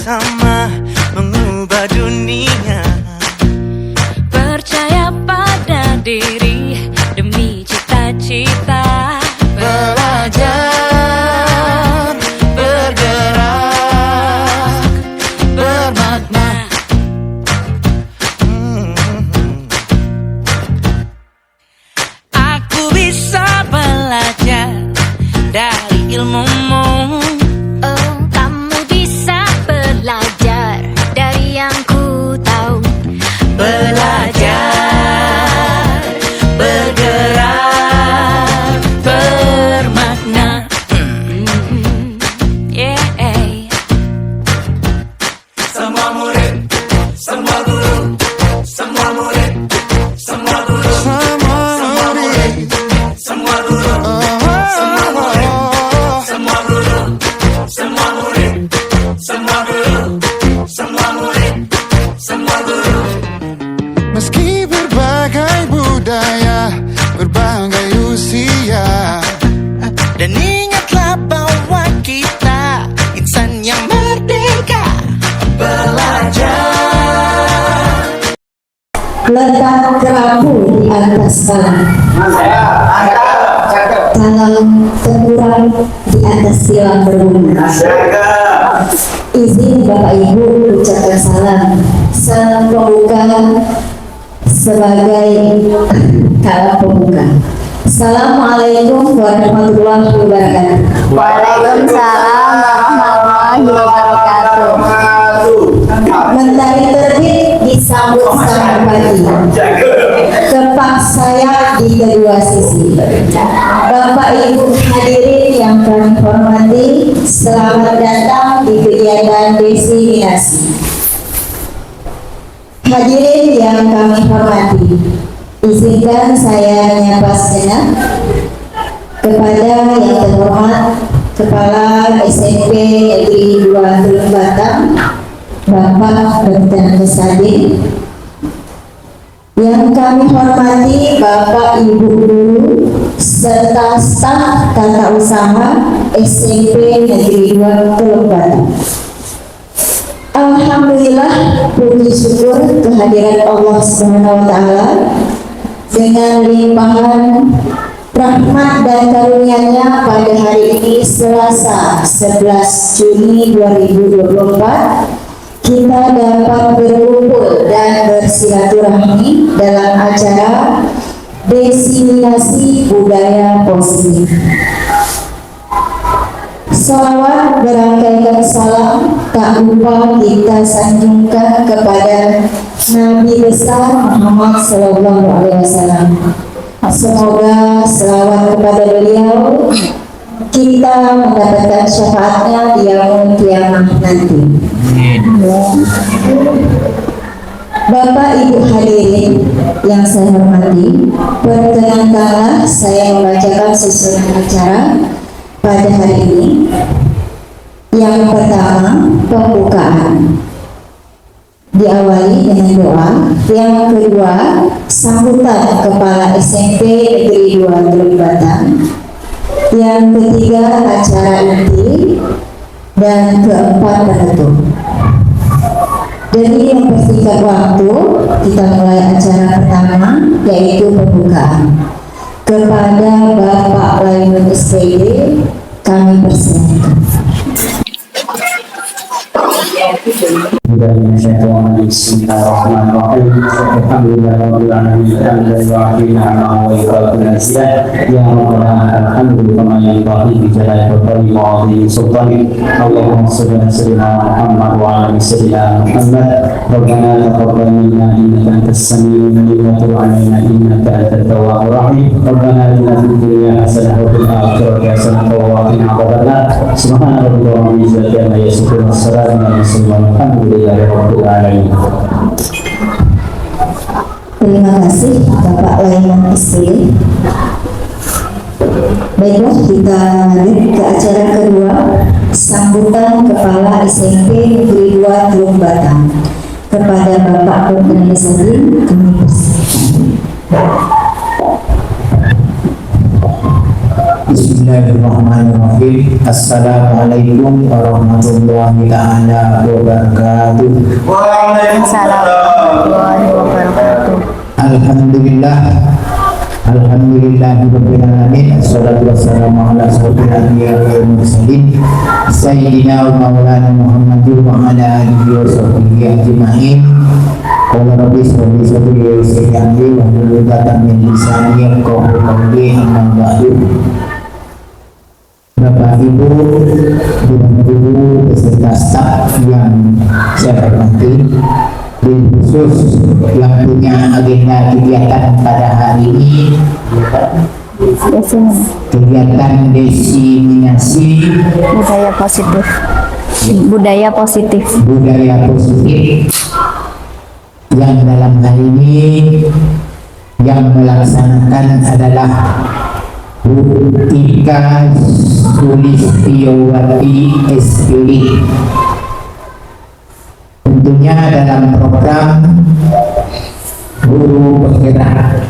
bersama mengubah dunia. Percaya pada diri demi cita-cita. Belajar, bergerak, bermakna. Aku bisa belajar dari ilmumu. Oh, kamu bisa belajar dari yang ku tahu. Belajar, bergerak, bermakna. Yeah. Semua murid, semua guru, semua murid, semua guru, semua murid, semua guru, semua murid, semua guru, semua murid, semua guru, semua murid, semua guru. Meski berbagai budaya, berbagai usia, dan ingatlah bahwa kita insan yang merdeka. Belajar. Letak kerapu di atas tanah, tanam tengkurang di atas silang berbunga. Izin Bapak Ibu ucapkan salam pembuka sebagai kala pembuka. Assalamualaikum warahmatullahi wabarakatuh. Waalaikumsalam warahmatullahi wabarakatuh. Mentari terbit disambut sang pagi, kepak sayap di kedua sisi. Bapak Ibu hadirin yang kami hormati, selamat datang di kegiatan destinasi. Hadirin yang kami hormati, izinkan saya menyapa sejenak kepada yang terhormat Kepala SMP Negeri 2 Teluk Batam, Bapak Dr. Kesadi. Yang kami hormati Bapak Ibu Guru serta staf tata usaha SMP Negeri 2 Teluk Batam. Alhamdulillah, puji syukur kehadiran Allah Subhanahu wa Ta'ala dengan limpahan rahmat dan karunia-Nya pada hari ini Selasa 11 Juni 2024 kita dapat berkumpul dan bersilaturahmi dalam acara Destinasi Budaya Positif. Salawat berangkaikan salam tak lupa kita sanjungkan kepada Nabi besar Muhammad Sallallahu Alaihi Wasallam. Semoga selawat kepada beliau kita mendapatkan syafaatnya di yaumul kiamah nanti. Bapak Ibu hadirin yang saya hormati, perkenankanlah saya membacakan susunan acara pada hari ini. Yang pertama, pembukaan diawali dengan doa. Yang kedua, sambutan Kepala SMP Negeri 2 Teluk Batam. Yang ketiga, acara inti. Dan keempat, penutup. Demi mempersingkat waktu, kita mulai acara pertama, yaitu pembukaan. Kepada Bapak Laimun SPD, kami persilakan. Bismillahirrahmanirrahim. Alhamdulillahirabbil alamin wa ya rabbana alhamdulillah yang bahi bi jalali wa azim sultani. Allahumma shalli ala sayyidina Muhammad wa ala sayyidina Muhammad. Rabbana taqabbal minna innaka antas samiul alim wa tub alaina innaka antat tawwabur rahim. Rabbana atina fid dunya hasanah wa fil akhirati hasanah wa qina adzabannar. Subhana rabbika rabbil izzati amma yasifun wa salamun ala alhamdulillahirabbil alamin. Terima kasih Bapak Laimun SPD. Baiklah, kita lanjut ke acara kedua, sambutan Kepala SMP Negeri 2 Teluk Batam. Kepada Bapak Dr. Kesadi, kami persilakan. Bismillahirrahmanirrahim. Assalamualaikum warahmatullahi taala wabarakatuh. Assalamualaikum warahmatullahi wabarakatuh. Alhamdulillahirabbil alamin. Assalatu wassalamu ala asyrofil anbiya'i wal mursalin sayyidina wa maulana Muhammadin wa ala alihi wa sahbihi ajma'in. Qala rabbi shrah li sadri wa yassir li amri wahlul 'uqdatam min lisani yafqahu qawli. Amma ba'du. Bapak Ibu dan Guru beserta staf yang saya hormati, khusus yang punya agenda kegiatan pada hari ini, kegiatan diseminasi Budaya positif yang dalam hari ini yang melaksanakan adalah Bu Ika Sulistiyowati SPD. Tentunya dalam program Guru Penggerak.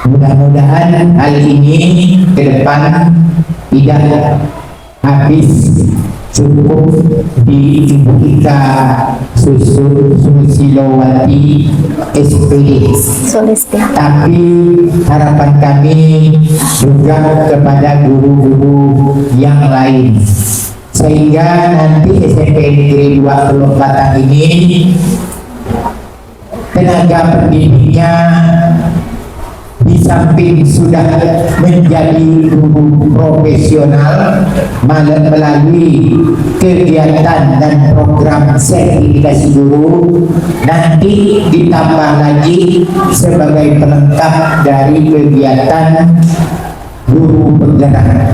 Mudah-mudahan hal ini ke depan tidak habis cukup di Ibu Ika Susilowati SPD, tapi harapan kami juga kepada guru-guru yang lain, sehingga nanti SMP Negeri 2 Teluk Batang ini tenaga pendidiknya di samping sudah menjadi guru profesional melalui kegiatan dan program sertifikasi guru, nanti ditambah lagi sebagai pelengkap dari kegiatan guru penggerak,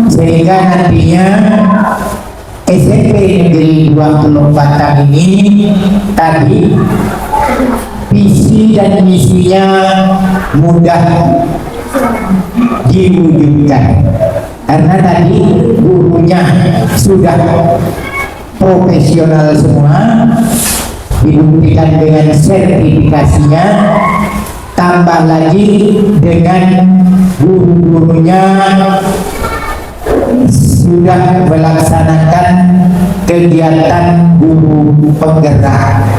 sehingga nantinya SMP Negeri 2 Teluk Batang ini tadi visi dan misinya mudah diwujudkan karena tadi gurunya sudah profesional semua, dibuktikan dengan sertifikasinya, tambah lagi dengan guru-gurunya sudah melaksanakan kegiatan guru penggerak.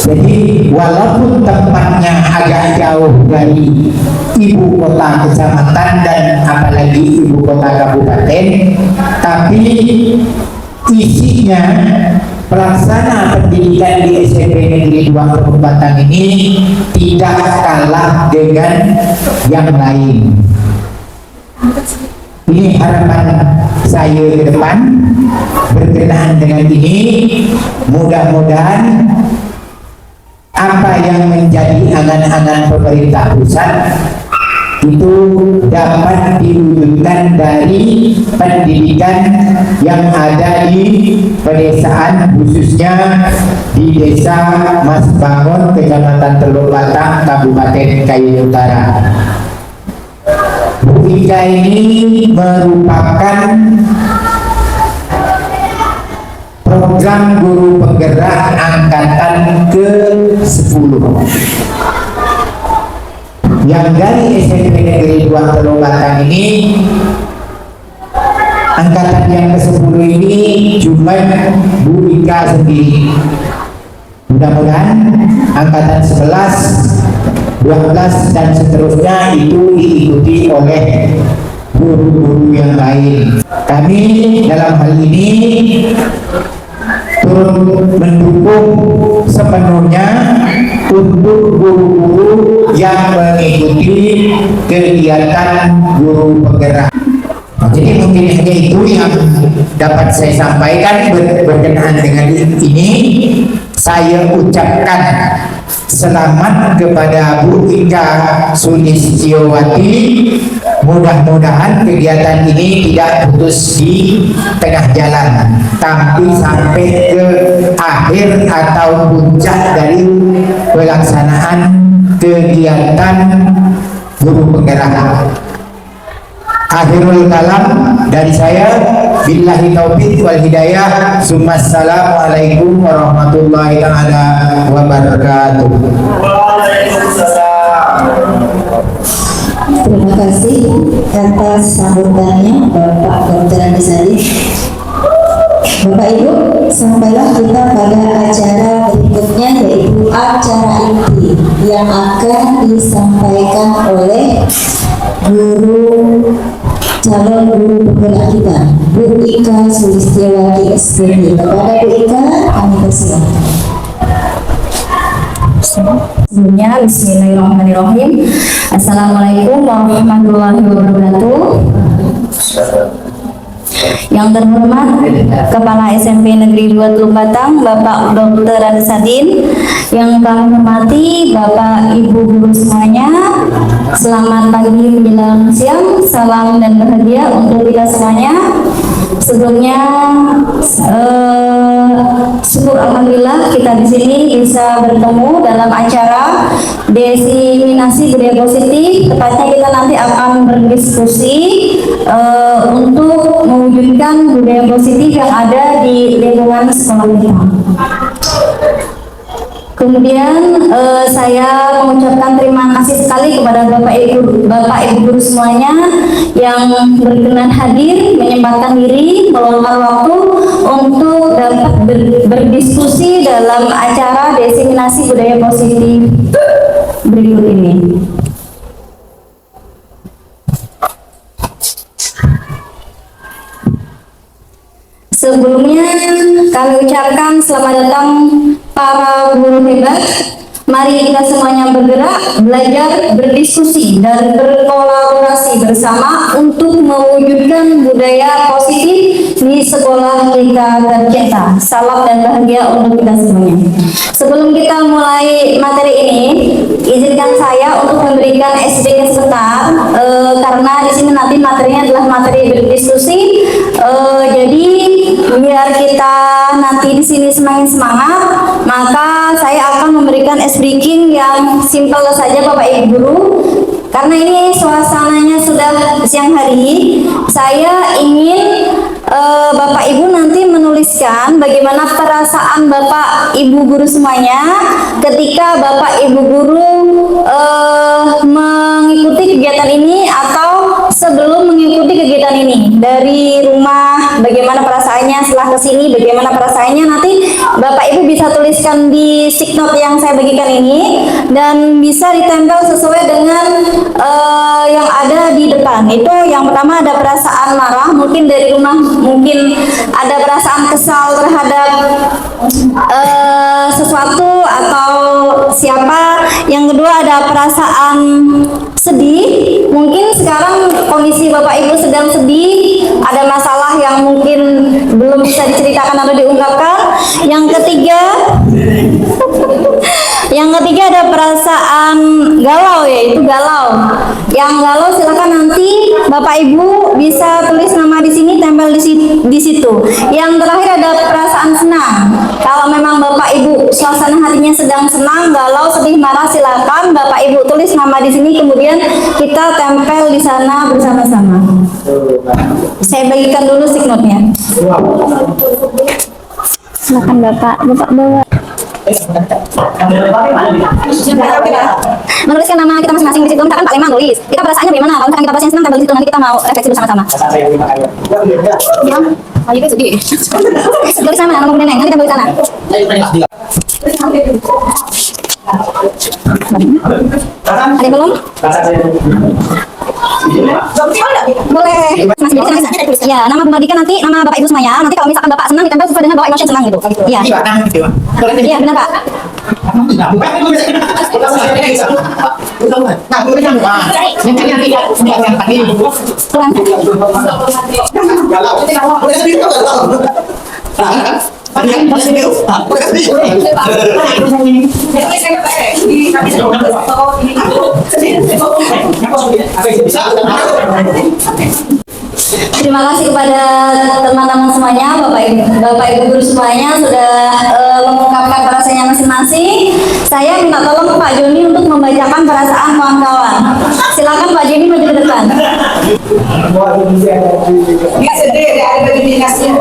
Jadi walaupun tempatnya agak jauh dari ibu kota kecamatan dan apalagi ibu kota kabupaten, tapi isinya pelaksana pendidikan di SMP Negeri 2 Teluk Batang ini tidak kalah dengan yang lain. Ini harapan saya ke depan berkenaan dengan ini. Mudah-mudahan apa yang menjadi angan-angan pemerintah pusat itu dapat diwujudkan dari pendidikan yang ada di pedesaan, khususnya di Desa Mas Bangun, Kecamatan Teluk Batang, Kabupaten Kayu Utara. Bu Ika ini merupakan program guru penggerak angkatan ke-10 yang dari SMP Negeri 2 Teluk Batang ini. Angkatan yang ke-10 ini cuma Bu Ika sendiri. Mudah-mudahan angkatan 11, 12 dan seterusnya itu diikuti oleh guru-guru yang lain. Kami dalam hal ini turut mendukung sepenuhnya untuk guru-guru yang mengikuti kegiatan guru penggerak. Jadi mungkin hanya itu yang dapat saya sampaikan berkenaan dengan ini. Saya ucapkan selamat kepada Bu Ika Sulistiyowati. Mudah-mudahan kegiatan ini tidak putus di tengah jalan, tapi sampai ke akhir atau puncak dari pelaksanaan kegiatan guru penggerak. Akhirul kalam dari saya, billahi taufiq wal hidayah. Assalamualaikum warahmatullahi taala wabarakatuh. Waalaikumsalam. terima kasih atas sambutannya Bapak Dr. Andi Sadi. Bapak Ibu, sampailah kita pada acara berikutnya, yaitu acara inti yang akan disampaikan oleh calon guru penggerak kita, Bu Ika Sulistiawati SPP. Kepada Bu Ika, kami persilakan. Sebelumnya, bismillahirrahmanirrahim. Assalamualaikum warahmatullahi wabarakatuh. Yang terhormat Kepala SMP Negeri 2 Teluk Batang, Bapak Dr. Andi Sadin. Yang kami hormati Bapak Ibu guru semuanya, selamat pagi menjelang siang, salam dan bahagia untuk kita semuanya. Sebelumnya, syukur alhamdulillah kita di sini bisa bertemu dalam acara diseminasi budaya positif. Tepatnya kita nanti akan berdiskusi untuk mewujudkan budaya positif yang ada di lingkungan sekolah kita. Kemudian saya mengucapkan terima kasih sekali kepada Bapak Ibu guru semuanya yang berkenan hadir, menyempatkan diri, meluangkan waktu untuk dapat berdiskusi dalam acara diseminasi budaya positif berikut ini. Sebelumnya kami ucapkan selamat datang para guru hebat. Mari kita semuanya bergerak, belajar, berdiskusi, dan berkolaborasi bersama untuk mewujudkan budaya positif di sekolah kita tercinta. Salam dan bahagia untuk kita semuanya. Sebelum kita mulai materi ini, izinkan saya untuk memberikan SDK sebentar, karena di sini nanti materinya adalah materi berdiskusi. Jadi biar kita nanti di sini semakin semangat, maka saya akan memberikan breaking yang simple saja Bapak Ibu guru. Karena ini suasananya sudah siang hari, saya ingin Bapak Ibu nanti menuliskan bagaimana perasaan Bapak Ibu guru semuanya ketika Bapak Ibu guru mengikuti kegiatan ini atau sebelum mengikuti kegiatan ini. Dari rumah bagaimana perasaannya, setelah kesini bagaimana perasaannya, nanti Bapak Ibu bisa tuliskan di stick note yang saya bagikan ini dan bisa ditempel sesuai dengan yang ada di depan. Itu yang pertama, ada perasaan marah, mungkin dari rumah mungkin ada perasaan kesal terhadap sesuatu atau siapa. Yang kedua ada perasaan sedih, mungkin sekarang kondisi Bapak Ibu sedang sedih, ada masalah yang mungkin belum bisa diceritakan atau diungkapkan. Yang ketiga ada perasaan galau, yaitu galau. Yang galau silakan nanti Bapak Ibu bisa tulis nama di sini, tempel di situ. Yang terakhir ada perasaan senang. Kalau memang Bapak Ibu suasana hatinya sedang senang, galau, sedih, marah, silakan Bapak Ibu tulis nama di sini, kemudian kita tempel di sana bersama-sama. Saya bagikan dulu stick note-nya. Silakan Bapak bawa. Menuliskan nama kita masing-masing di situ. Misalkan Pak Lemang nulis, kita perasaannya bagaimana? Kalau misalkan kita perasaannya senang, tempel di situ, nanti kita mau refleksi bersama-sama. Ya, ayo kita sedih. Tulis sama nama Neneng, nanti tempel di sana. Ada yang belum? Boleh. Masih bisa. Ya, nama Bu Mardika nanti, nama Bapak Ibu semuanya. Nanti kalau misalkan Bapak senang, ditempel sesuai dengan Bapak emosi senang gitu. Iya. Iya, benar Pak. Terima kasih kepada teman-teman semuanya, Bapak Ibu guru semuanya sudah mengungkapkan perasaannya masing-masing. Saya minta tolong Pak Joni untuk membacakan perasaan kawan-kawan. Silakan Pak Joni maju ke depan. Nggak sedih, ada verifikasinya.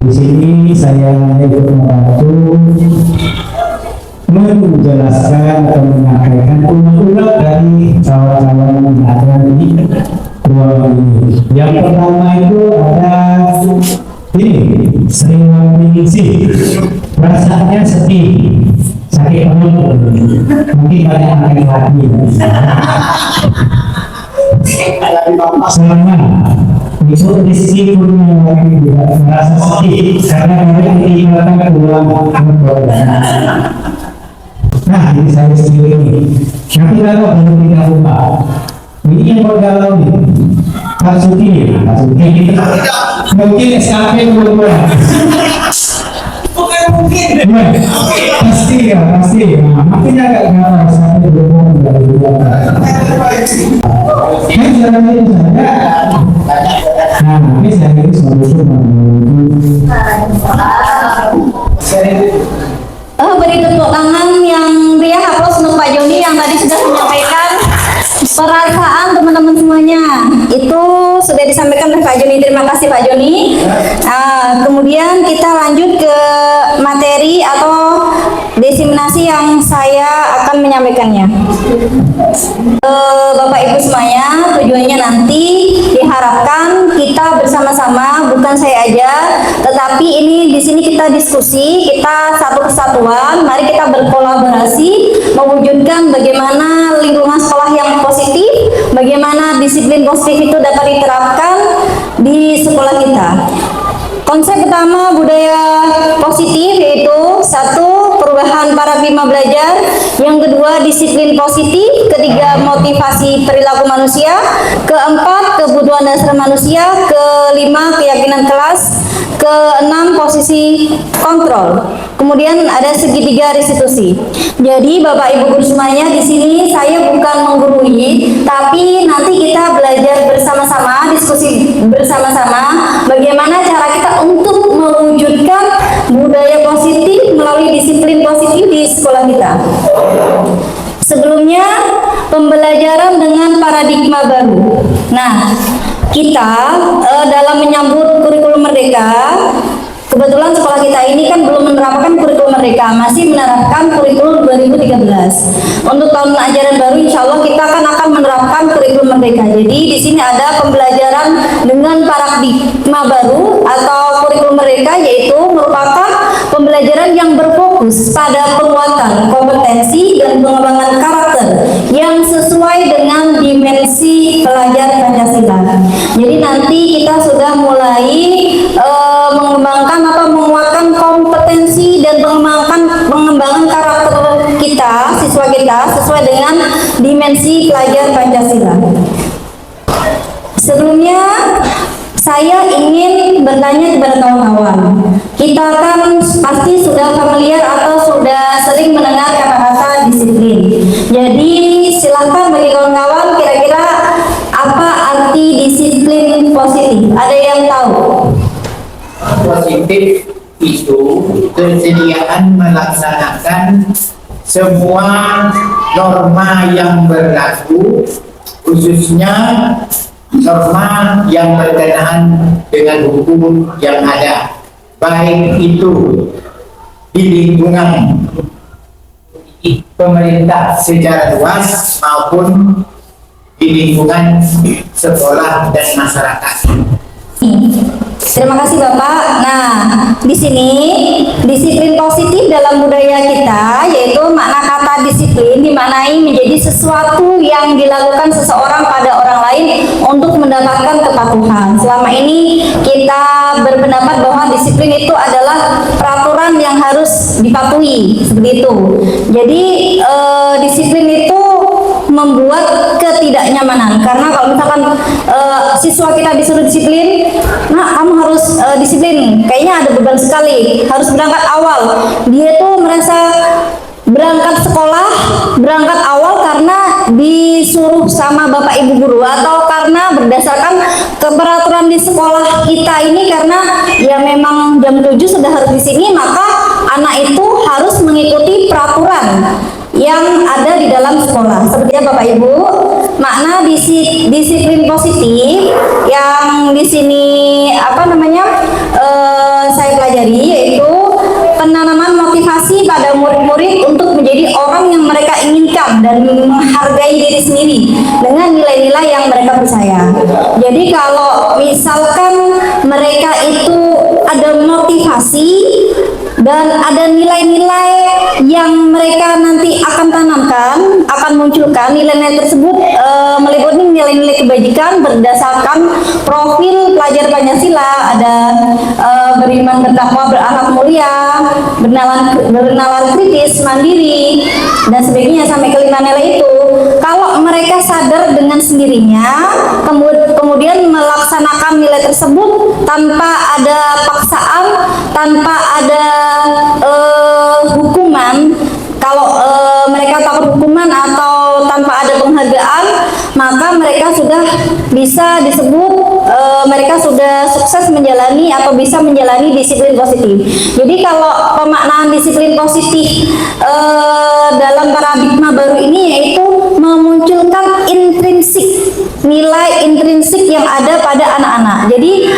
Di sini saya ikut membantu menjelaskan atau menyampaikan unek-unek dari calon-calon pengantin di ruangan ini. Yang pertama itu ada ini, sering memiliki rasanya sedih, sakit perut, mungkin banyak sakit hati. Selama itu meskipun orang tidak merasa sedih karena mereka ditinggalkan pulang keluarga. Nah, ini saya sendiri ini. Nanti kalau belum tidak lupa, ini yang bergalau nih. Masuki mungkin SKP belum Bukan mungkin. pasti ya, pasti. Nah, makin agak galau SKP belum Ini jalan itu saja. Nah, ini saya ini solusi Beri tepuk tangan yang meriah aplaus untuk Pak Joni yang tadi sudah menyampaikan perasaan teman-teman semuanya. Itu sudah disampaikan oleh Pak Joni. Terima kasih Pak Joni. Kemudian kita lanjut ke materi atau diseminasi yang saya akan menyampaikannya. Bapak Ibu semuanya, tujuannya nanti diharapkan kita bersama-sama, bukan saya aja, tetapi ini di sini kita diskusi, kita satu kesatuan. Mari kita berkolaborasi mewujudkan bagaimana lingkungan sekolah yang positif, bagaimana disiplin positif itu dapat diterapkan di sekolah kita. Konsep pertama budaya positif yaitu satu, perubahan paradigma belajar, yang kedua disiplin positif, ketiga motivasi perilaku manusia, keempat kebutuhan dasar manusia, kelima keyakinan kelas, keenam posisi kontrol. Kemudian ada segitiga restitusi. Jadi Bapak Ibu guru semuanya, di sini saya bukan menggurui, tapi nanti kita belajar bersama-sama, diskusi bersama-sama bagaimana cara kita untuk mewujudkan budaya positif melalui disiplin positif di sekolah kita. Sebelumnya pembelajaran dengan paradigma baru. Nah, kita dalam menyambut kurikulum merdeka, kebetulan sekolah kita ini kan belum menerapkan kurikulum merdeka, masih menerapkan kurikulum 2013. Untuk tahun ajaran baru, insya Allah kita akan menerapkan kurikulum merdeka. Jadi di sini ada pembelajaran dengan paradigma baru atau kurikulum merdeka, yaitu merupakan pembelajaran yang berfokus pada penguatan kompetensi dan pengembangan karakter yang sesuai dengan dimensi pelajar Pancasila. Jadi nanti kita sudah mulai mengembangkan atau menguatkan kompetensi dan pengembangan karakter kita, siswa kita sesuai dengan dimensi pelajar Pancasila. Sebelumnya saya ingin bertanya kepada kawan-kawan. Kita kan pasti sudah familiar atau sudah sering mendengar kata-kata disiplin. Jadi silahkan bagi kawan-kawan, kira-kira apa arti disiplin positif? Ada yang tahu? Positif itu kesediaan melaksanakan semua norma yang berlaku, khususnya norma yang berkenaan dengan hukum yang ada, baik itu di lingkungan pemerintah secara luas maupun di lingkungan sekolah dan masyarakat. Terima kasih Bapak. Nah, di sini disiplin positif dalam budaya kita, yaitu makna kata disiplin dimaknai menjadi sesuatu yang dilakukan seseorang pada orang lain untuk mendapatkan kepatuhan. Selama ini kita berpendapat bahwa disiplin itu adalah peraturan yang harus dipatuhi, seperti itu. Jadi disiplin itu membuat ketidaknyamanan, karena kalau misalkan siswa kita disuruh disiplin, nah kamu harus disiplin, kayaknya ada beban sekali, harus berangkat awal. Dia tuh merasa berangkat sekolah, berangkat awal karena disuruh sama bapak ibu guru, atau karena berdasarkan keperaturan di sekolah kita ini, karena ya memang jam 7 sudah harus di sini, maka anak itu harus mengikuti peraturan yang ada di dalam sekolah. Sepertinya Bapak Ibu, makna disiplin positif yang di sini saya pelajari, yaitu penanaman motivasi pada murid-murid untuk menjadi mereka inginkan dan menghargai diri sendiri dengan nilai-nilai yang mereka percaya. Jadi kalau misalkan mereka itu ada motivasi dan ada nilai-nilai yang mereka nanti akan tanamkan, akan munculkan nilai-nilai tersebut meliputi nilai-nilai kebajikan berdasarkan profil pelajar Pancasila, ada beriman, bertakwa, berakhlak mulia, bernalar kritis, mandiri, dan sebagainya sampai kelima nilai itu. Kalau mereka sadar dengan sendirinya, kemudian melaksanakan nilai tersebut tanpa ada paksaan, tanpa ada hukuman. Kalau mereka takut hukuman atau tanpa ada penghargaan, maka mereka sudah bisa disebut mereka sudah sukses menjalani atau bisa menjalani disiplin positif. Jadi kalau pemaknaan disiplin positif dalam paradigma baru ini yaitu memunculkan intrinsik, nilai intrinsik yang ada pada anak-anak. Jadi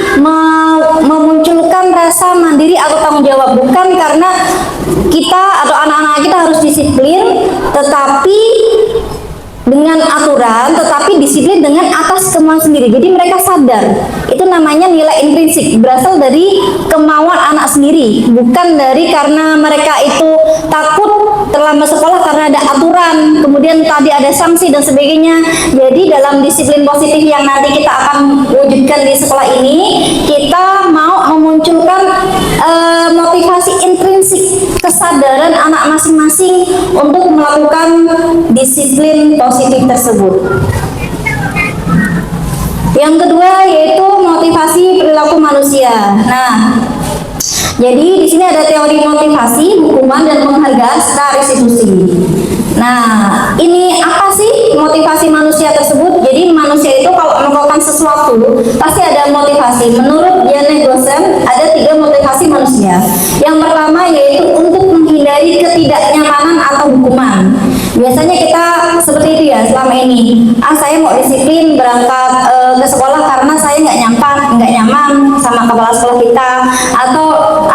memunculkan rasa mandiri atau tanggung jawab, bukan karena kita atau anak-anak kita harus disiplin, tetapi dengan aturan, tetapi disiplin dengan atas kemauan sendiri. Jadi mereka sadar, itu namanya nilai intrinsik, berasal dari kemauan anak sendiri, bukan dari karena mereka itu takut terlambat sekolah karena ada aturan, kemudian tadi ada sanksi dan sebagainya. Jadi dalam disiplin positif yang nanti kita akan wujudkan di sekolah ini, kita mau memunculkan motivasi intrinsik, kesadaran anak masing-masing untuk melakukan disiplin positif tersebut. Yang kedua yaitu motivasi perilaku manusia. Nah, jadi di sini ada teori motivasi, hukuman, dan penghargaan serta restitusi. Nah, ini apa sih motivasi manusia tersebut? Jadi manusia itu kalau melakukan sesuatu pasti ada motivasi. Menurut Janet Gosen ada 3 motivasi manusia. Yang pertama yaitu untuk menghindari ketidaknyamanan atau hukuman. Biasanya kita seperti itu ya selama ini. Saya mau disiplin berangkat ke sekolah karena saya nggak nyaman sama kepala sekolah kita, atau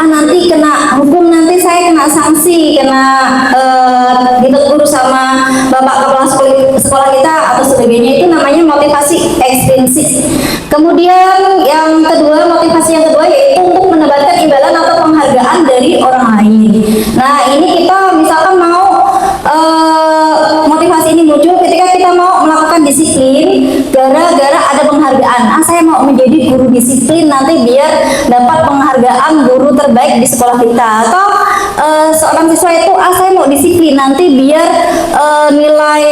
nanti kena hukum, nanti saya kena sanksi, kena ditegur sama bapak kepala sekolah kita atau sebagainya. Itu namanya motivasi ekstrinsik. Kemudian yang kedua, motivasi yang kedua yaitu untuk mendapatkan imbalan atau penghargaan dari orang lain. Nah, ini kita misalkan mau motivasi ini muncul ketika kita mau melakukan disiplin gara-gara ada penghargaan. Saya mau menjadi guru disiplin nanti biar dapat penghargaan guru terbaik di sekolah kita. Atau seorang siswa itu saya mau disiplin nanti biar nilai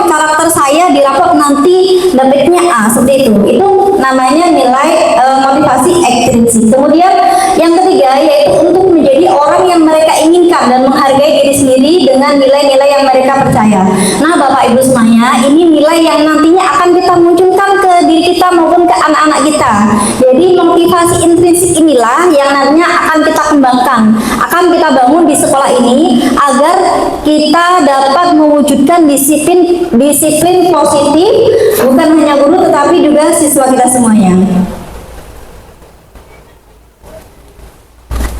karakter saya di rapor nanti dapatnya A, seperti itu. Itu namanya nilai motivasi ekstrinsik. Kemudian yang ketiga yaitu untuk menjadi orang yang mereka inginkan dan menghargai diri sendiri dengan nilai-nilai yang mereka percaya. Nah, Bapak Ibu semuanya, ini nilai yang nantinya akan kita munculkan ke diri kita maupun ke anak-anak kita. Jadi motivasi intrinsik inilah yang nantinya akan kita kembangkan, akan kita bangun di sekolah ini agar kita dapat mewujudkan disiplin positif, bukan hanya guru tetapi juga siswa kita semuanya.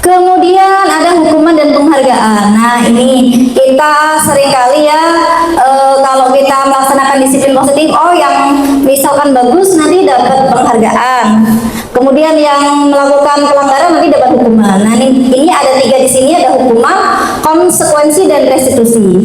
Kemudian ada hukuman dan penghargaan. Nah, ini kita seringkali ya kalau kita melaksanakan disiplin positif, yang misalkan bagus nanti dapat penghargaan. Kemudian yang melakukan pelanggaran nanti dapat hukuman. Nah, ini ada 3 di sini, ada hukuman, konsekuensi, dan restitusi.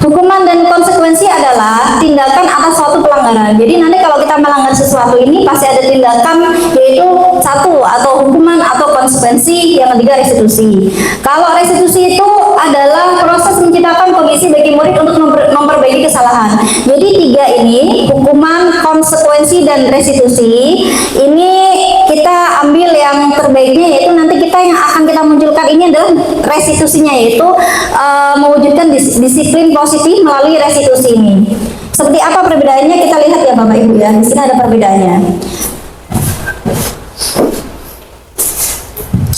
Hukuman dan konsekuensi adalah tindakan atas suatu pelanggaran. Jadi nanti kalau kita melanggar sesuatu ini pasti ada tindakan, yaitu 1 atau hukuman atau konsekuensi, yang ketiga restitusi. Kalau restitusi itu adalah proses menciptakan kondisi bagi murid untuk memperbaiki kesalahan. Jadi 3 ini, hukuman, konsekuensi, dan restitusi, ini kita ambil yang terbaiknya, yaitu nanti kita yang akan kita munculkan ini adalah restitusinya, yaitu mewujudkan disiplin positif melalui restitusi ini. Seperti apa perbedaannya kita lihat ya Bapak Ibu ya. Di sini ada perbedaannya.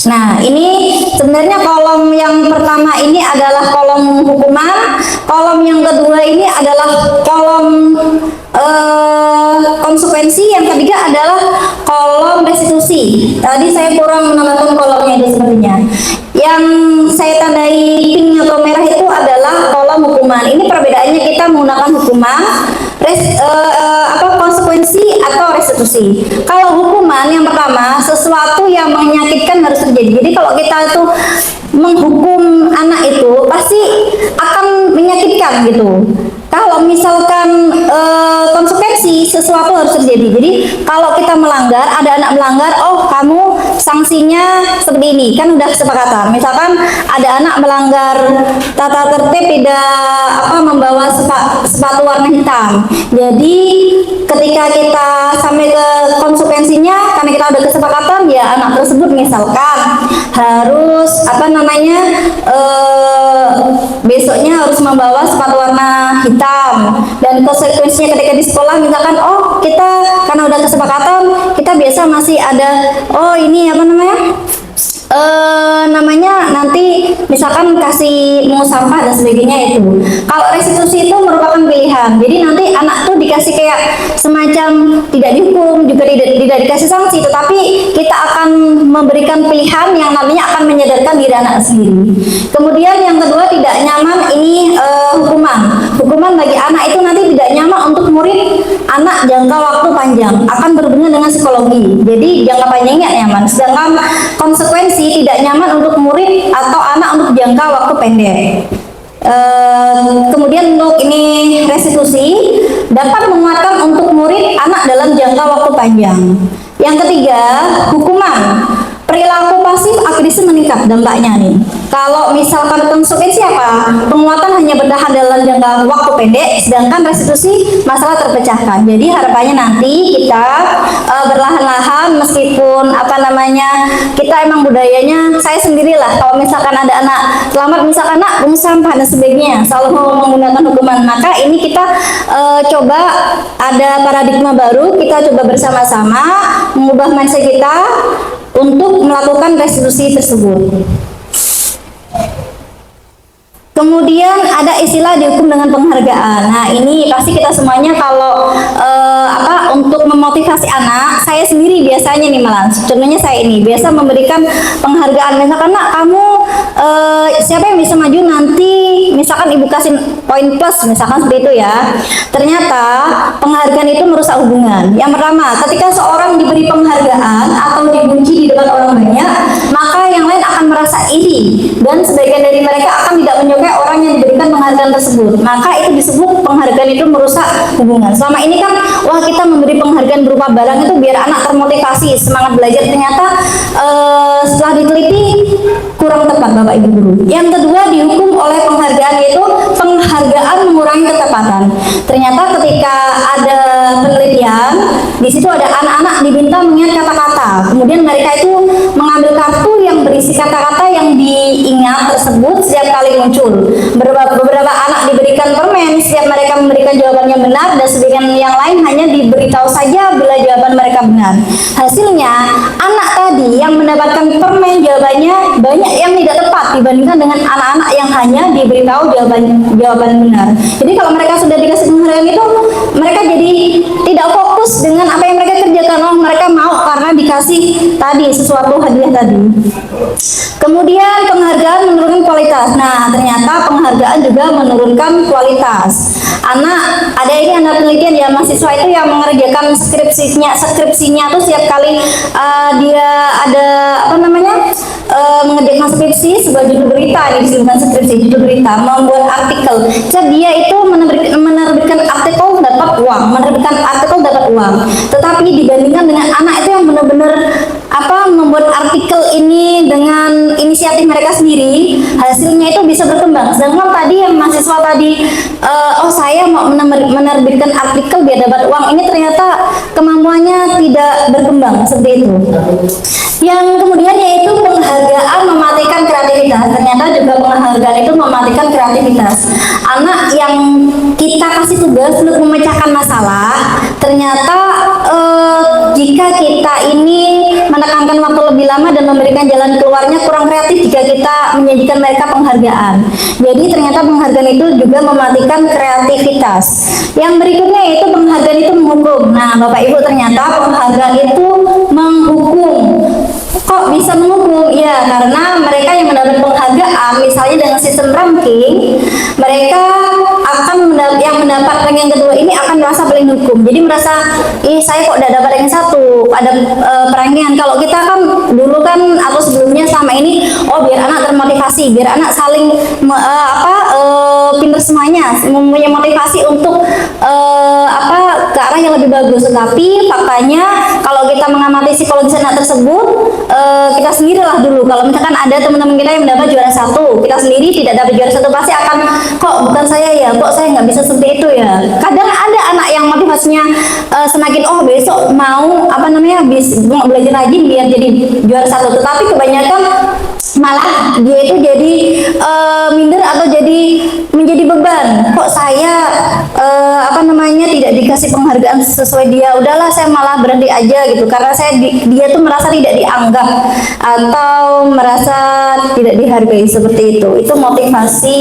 Nah, ini sebenarnya kolom yang pertama ini adalah kolom hukuman, kolom yang kedua ini adalah kolom konsekuensi, yang ketiga adalah kolom restitusi. Tadi saya kurang menambahkan kolomnya itu sepertinya. Yang saya tandai pink atau merah itu adalah kolom hukuman. Ini perbedaannya kita menggunakan hukuman, konsekuensi atau restitusi. Kalau hukuman yang pertama, sesuatu yang menyakitkan harus terjadi. Jadi kalau kita itu menghukum anak itu pasti akan menyakitkan gitu. Kalau misalkan konsekuensi, sesuatu harus terjadi. Jadi kalau kita melanggar, ada anak melanggar, oh kamu sanksinya seperti ini, kan udah kesepakatan. Misalkan ada anak melanggar tata tertib, tidak membawa sepatu warna hitam. Jadi ketika kita sampai ke konsekuensinya, karena kita udah kesepakatan, ya anak tersebut misalkan harus besoknya harus membawa sepatu warna hitam, dan konsekuensinya ketika di sekolah misalkan kita karena udah kesepakatan, kita biasa masih ada nanti misalkan kasih mau sampah dan sebagainya itu. Kalau restitusi itu merupakan pilihan, jadi nanti anak tuh dikasih kayak semacam tidak dihukum, juga tidak dikasih sanksi, tetapi kita akan memberikan pilihan yang namanya akan menyadarkan diri anak sendiri. Kemudian yang kedua, tidak nyaman, ini hukuman bagi anak itu nanti tidak nyaman untuk murid anak jangka waktu panjang, akan berhubungan dengan psikologi, jadi jangka panjangnya nyaman. Sedangkan konsekuensi tidak nyaman untuk murid atau anak untuk jangka waktu pendek. Kemudian untuk ini restitusi dapat menguatkan untuk murid anak dalam jangka waktu panjang. Yang ketiga, hukuman. Perilaku pasif agresi meningkat dampaknya nih. Kalau misalkan konsekuensi apa? Penguatan hanya bertahan dalam jangka waktu pendek, sedangkan restitusi masalah terpecahkan. Jadi harapannya nanti kita berlahan-lahan, meskipun kita emang budayanya, saya sendirilah kalau misalkan ada anak selamat, misalkan anak buang sampah dan sebagainya, selalu menggunakan hukuman. Maka ini kita coba ada paradigma baru, kita coba bersama-sama mengubah mindset kita untuk melakukan restitusi tersebut. Kemudian ada istilah dihukum dengan penghargaan. Nah ini pasti kita semuanya kalau untuk memotivasi anak, saya sendiri biasanya nih malah, contohnya saya ini biasa memberikan penghargaan. Misalkan nak kamu siapa yang bisa maju nanti, misalkan ibu kasih poin plus, misalkan seperti itu ya. Ternyata penghargaan itu merusak hubungan. Yang pertama, ketika seorang diberi penghargaan atau dipuji di depan orang banyak, maka yang lain akan merasa iri, dan sebagian dari mereka akan tidak menyukai orang yang diberikan penghargaan tersebut. Maka itu disebut penghargaan itu merusak hubungan. Selama ini kan kita memberi penghargaan berupa barang itu biar anak termotivasi, semangat belajar. Ternyata setelah diteliti kurang tepat Bapak Ibu Guru. Yang kedua, dihukum oleh penghargaan, yaitu penghargaan mengurangi ketepatan. Ternyata ketika ada penelitian, di situ ada anak-anak diminta mengingat kata-kata. Kemudian mereka itu mengambil kartu yang berisi kata-kata yang diingat tersebut setiap kali muncul. Beberapa anak diberikan permen setiap mereka memberikan jawaban yang benar, dan sebagian yang lain hanya diberitahu saja bila jawaban mereka benar. Hasilnya, anak tadi yang mendapatkan permen jawabannya banyak yang tidak tepat dibandingkan dengan anak-anak yang hanya diberitahu jawaban benar. Jadi kalau mereka sudah dikasih penghargaan itu, mereka jadi tidak fokus dengan apa yang mereka kerjakan. Mereka mau karena dikasih tadi sesuatu hadiah tadi. Kemudian penghargaan menurunkan kualitas. Nah ternyata penghargaan juga menurunkan kualitas. Ada penelitian ya, mahasiswa itu yang mengerjakan skripsinya tuh setiap kali dia ada mengerjakan skripsi, sebuah judul berita, ini disebutkan skripsi, judul berita, membuat artikel. Jadi dia itu menerbitkan artikel dapat uang, tetapi dibandingkan dengan anak itu yang benar-benar membuat artikel ini dengan inisiatif mereka sendiri, hasilnya itu bisa berkembang. Sedangkan tadi yang mahasiswa tadi, saya mau menerbitkan artikel biar dapat uang, ini ternyata kemampuannya tidak berkembang seperti itu. Yang kemudian yaitu penghargaan mematikan kreativitas. Ternyata juga penghargaan itu mematikan kreativitas. Anak yang kita kasih tugas untuk memecahkan masalah, ternyata jika kita ini menekankan waktu lebih lama dan memberikan jalan keluarnya kurang kreatif jika kita menyajikan mereka penghargaan. Jadi ternyata penghargaan itu juga mematikan kreativitas. Yang berikutnya yaitu penghargaan itu menghukum. Nah Bapak Ibu, ternyata penghargaan itu menghukum. Kok bisa menghukum? Ya karena mereka yang mendapat penghargaan, misalnya dengan sistem ranking, mereka mendapat rank yang kedua ini akan merasa paling hukum. Jadi merasa, ih saya kok udah dapat rank yang satu, ada perangian. Kalau kita kan dulu kan atau sebelumnya sama ini, oh biar anak termotivasi, biar anak saling pinter semuanya, mempunyai motivasi untuk ke arah yang lebih bagus. Tetapi faktanya kalau kita mengamati psikologis anak tersebut, kita sendirilah dulu. Kalau misalkan ada teman-teman kita yang mendapat juara satu, kita sendiri tidak dapat juara satu, pasti akan kok bukan saya ya, kok saya nggak bisa seperti itu ya. Kadang ada anak yang motivasinya semakin besok mau mau belajar rajin biar jadi juara satu, tetapi kebanyakan malah dia itu jadi minder atau jadi menjadi beban. Kok saya tidak dikasih penghargaan sesuai dia, udahlah saya malah berhenti aja gitu, karena dia tuh merasa tidak dianggap atau merasa tidak dihargai seperti itu. Itu motivasi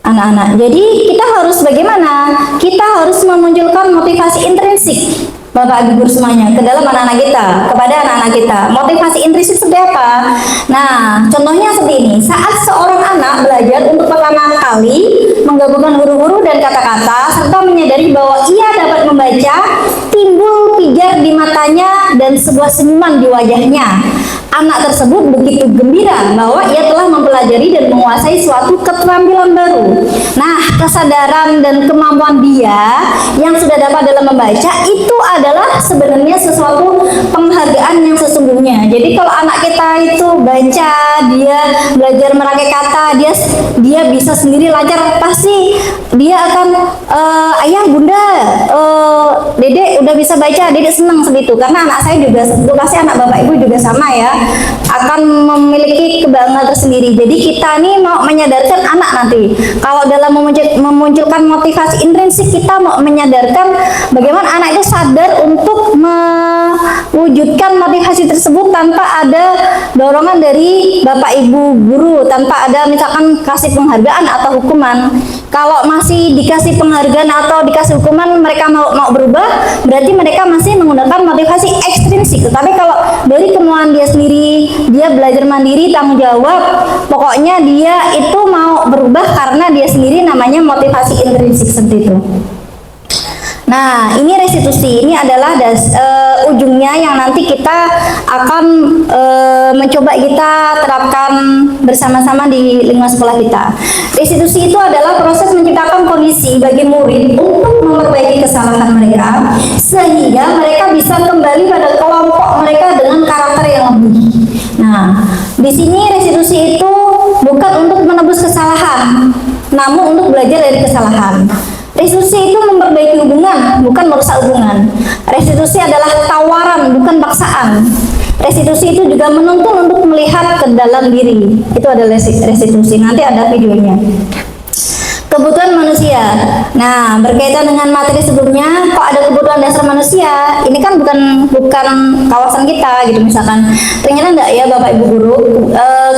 anak-anak. Jadi kita harus bagaimana? Kita harus memunculkan motivasi intrinsik Bapak Ibu guru semuanya ke dalam anak-anak kita, kepada anak-anak kita. Motivasi intrinsik seperti apa? Nah, contohnya seperti ini. Saat seorang anak belajar untuk pertama kali menggabungkan huruf-huruf dan kata-kata serta menyadari bahwa ia dapat membaca, timbul pijar di matanya dan sebuah senyuman di wajahnya. Anak tersebut begitu gembira bahwa ia telah mempelajari dan menguasai suatu keterampilan baru. Nah, kesadaran dan kemampuan dia yang sudah dapat dalam membaca itu adalah sebenarnya sesuatu penghargaan yang sesungguhnya. Jadi kalau anak kita itu baca, dia belajar merangkai kata, dia bisa sendiri lancar, pasti dia akan ayah, bunda, dedek udah bisa baca, dedek senang seperti itu. Karena anak saya juga seperti itu, pasti anak bapak ibu juga sama ya, akan memiliki kebanggaan tersendiri. Jadi kita nih mau menyadarkan anak nanti, kalau dalam memunculkan motivasi intrinsik, kita mau menyadarkan bagaimana anak itu sadar untuk mewujudkan motivasi tersebut tanpa ada dorongan dari bapak ibu guru, tanpa ada misalkan kasih penghargaan atau hukuman. Kalau masih dikasih penghargaan atau dikasih hukuman mereka mau berubah, berarti mereka masih menggunakan motivasi ekstrinsik. Tetapi kalau dari kemauan dia sendiri, dia belajar mandiri, tanggung jawab, pokoknya dia itu mau berubah karena dia sendiri, namanya motivasi intrinsik seperti itu. Nah, ini restitusi, ini adalah ujungnya yang nanti kita akan mencoba kita terapkan bersama-sama di lingkungan sekolah kita. Restitusi itu adalah proses menciptakan kondisi bagi murid untuk memperbaiki kesalahan mereka, sehingga mereka bisa kembali pada kelompok mereka dengan karakter yang lebih. Nah, di sini restitusi itu bukan untuk menebus kesalahan, namun untuk belajar dari kesalahan. Restitusi itu memperbaiki hubungan, bukan merusak hubungan. Restitusi adalah tawaran, bukan paksaan. Restitusi itu juga menuntun untuk melihat ke dalam diri. Itu adalah restitusi. Nanti ada videonya. Kebutuhan manusia. Nah, berkaitan dengan materi sebelumnya, kok ada kebutuhan dasar manusia? Ini kan bukan kawasan kita gitu misalkan. Ternyata enggak ya Bapak Ibu guru,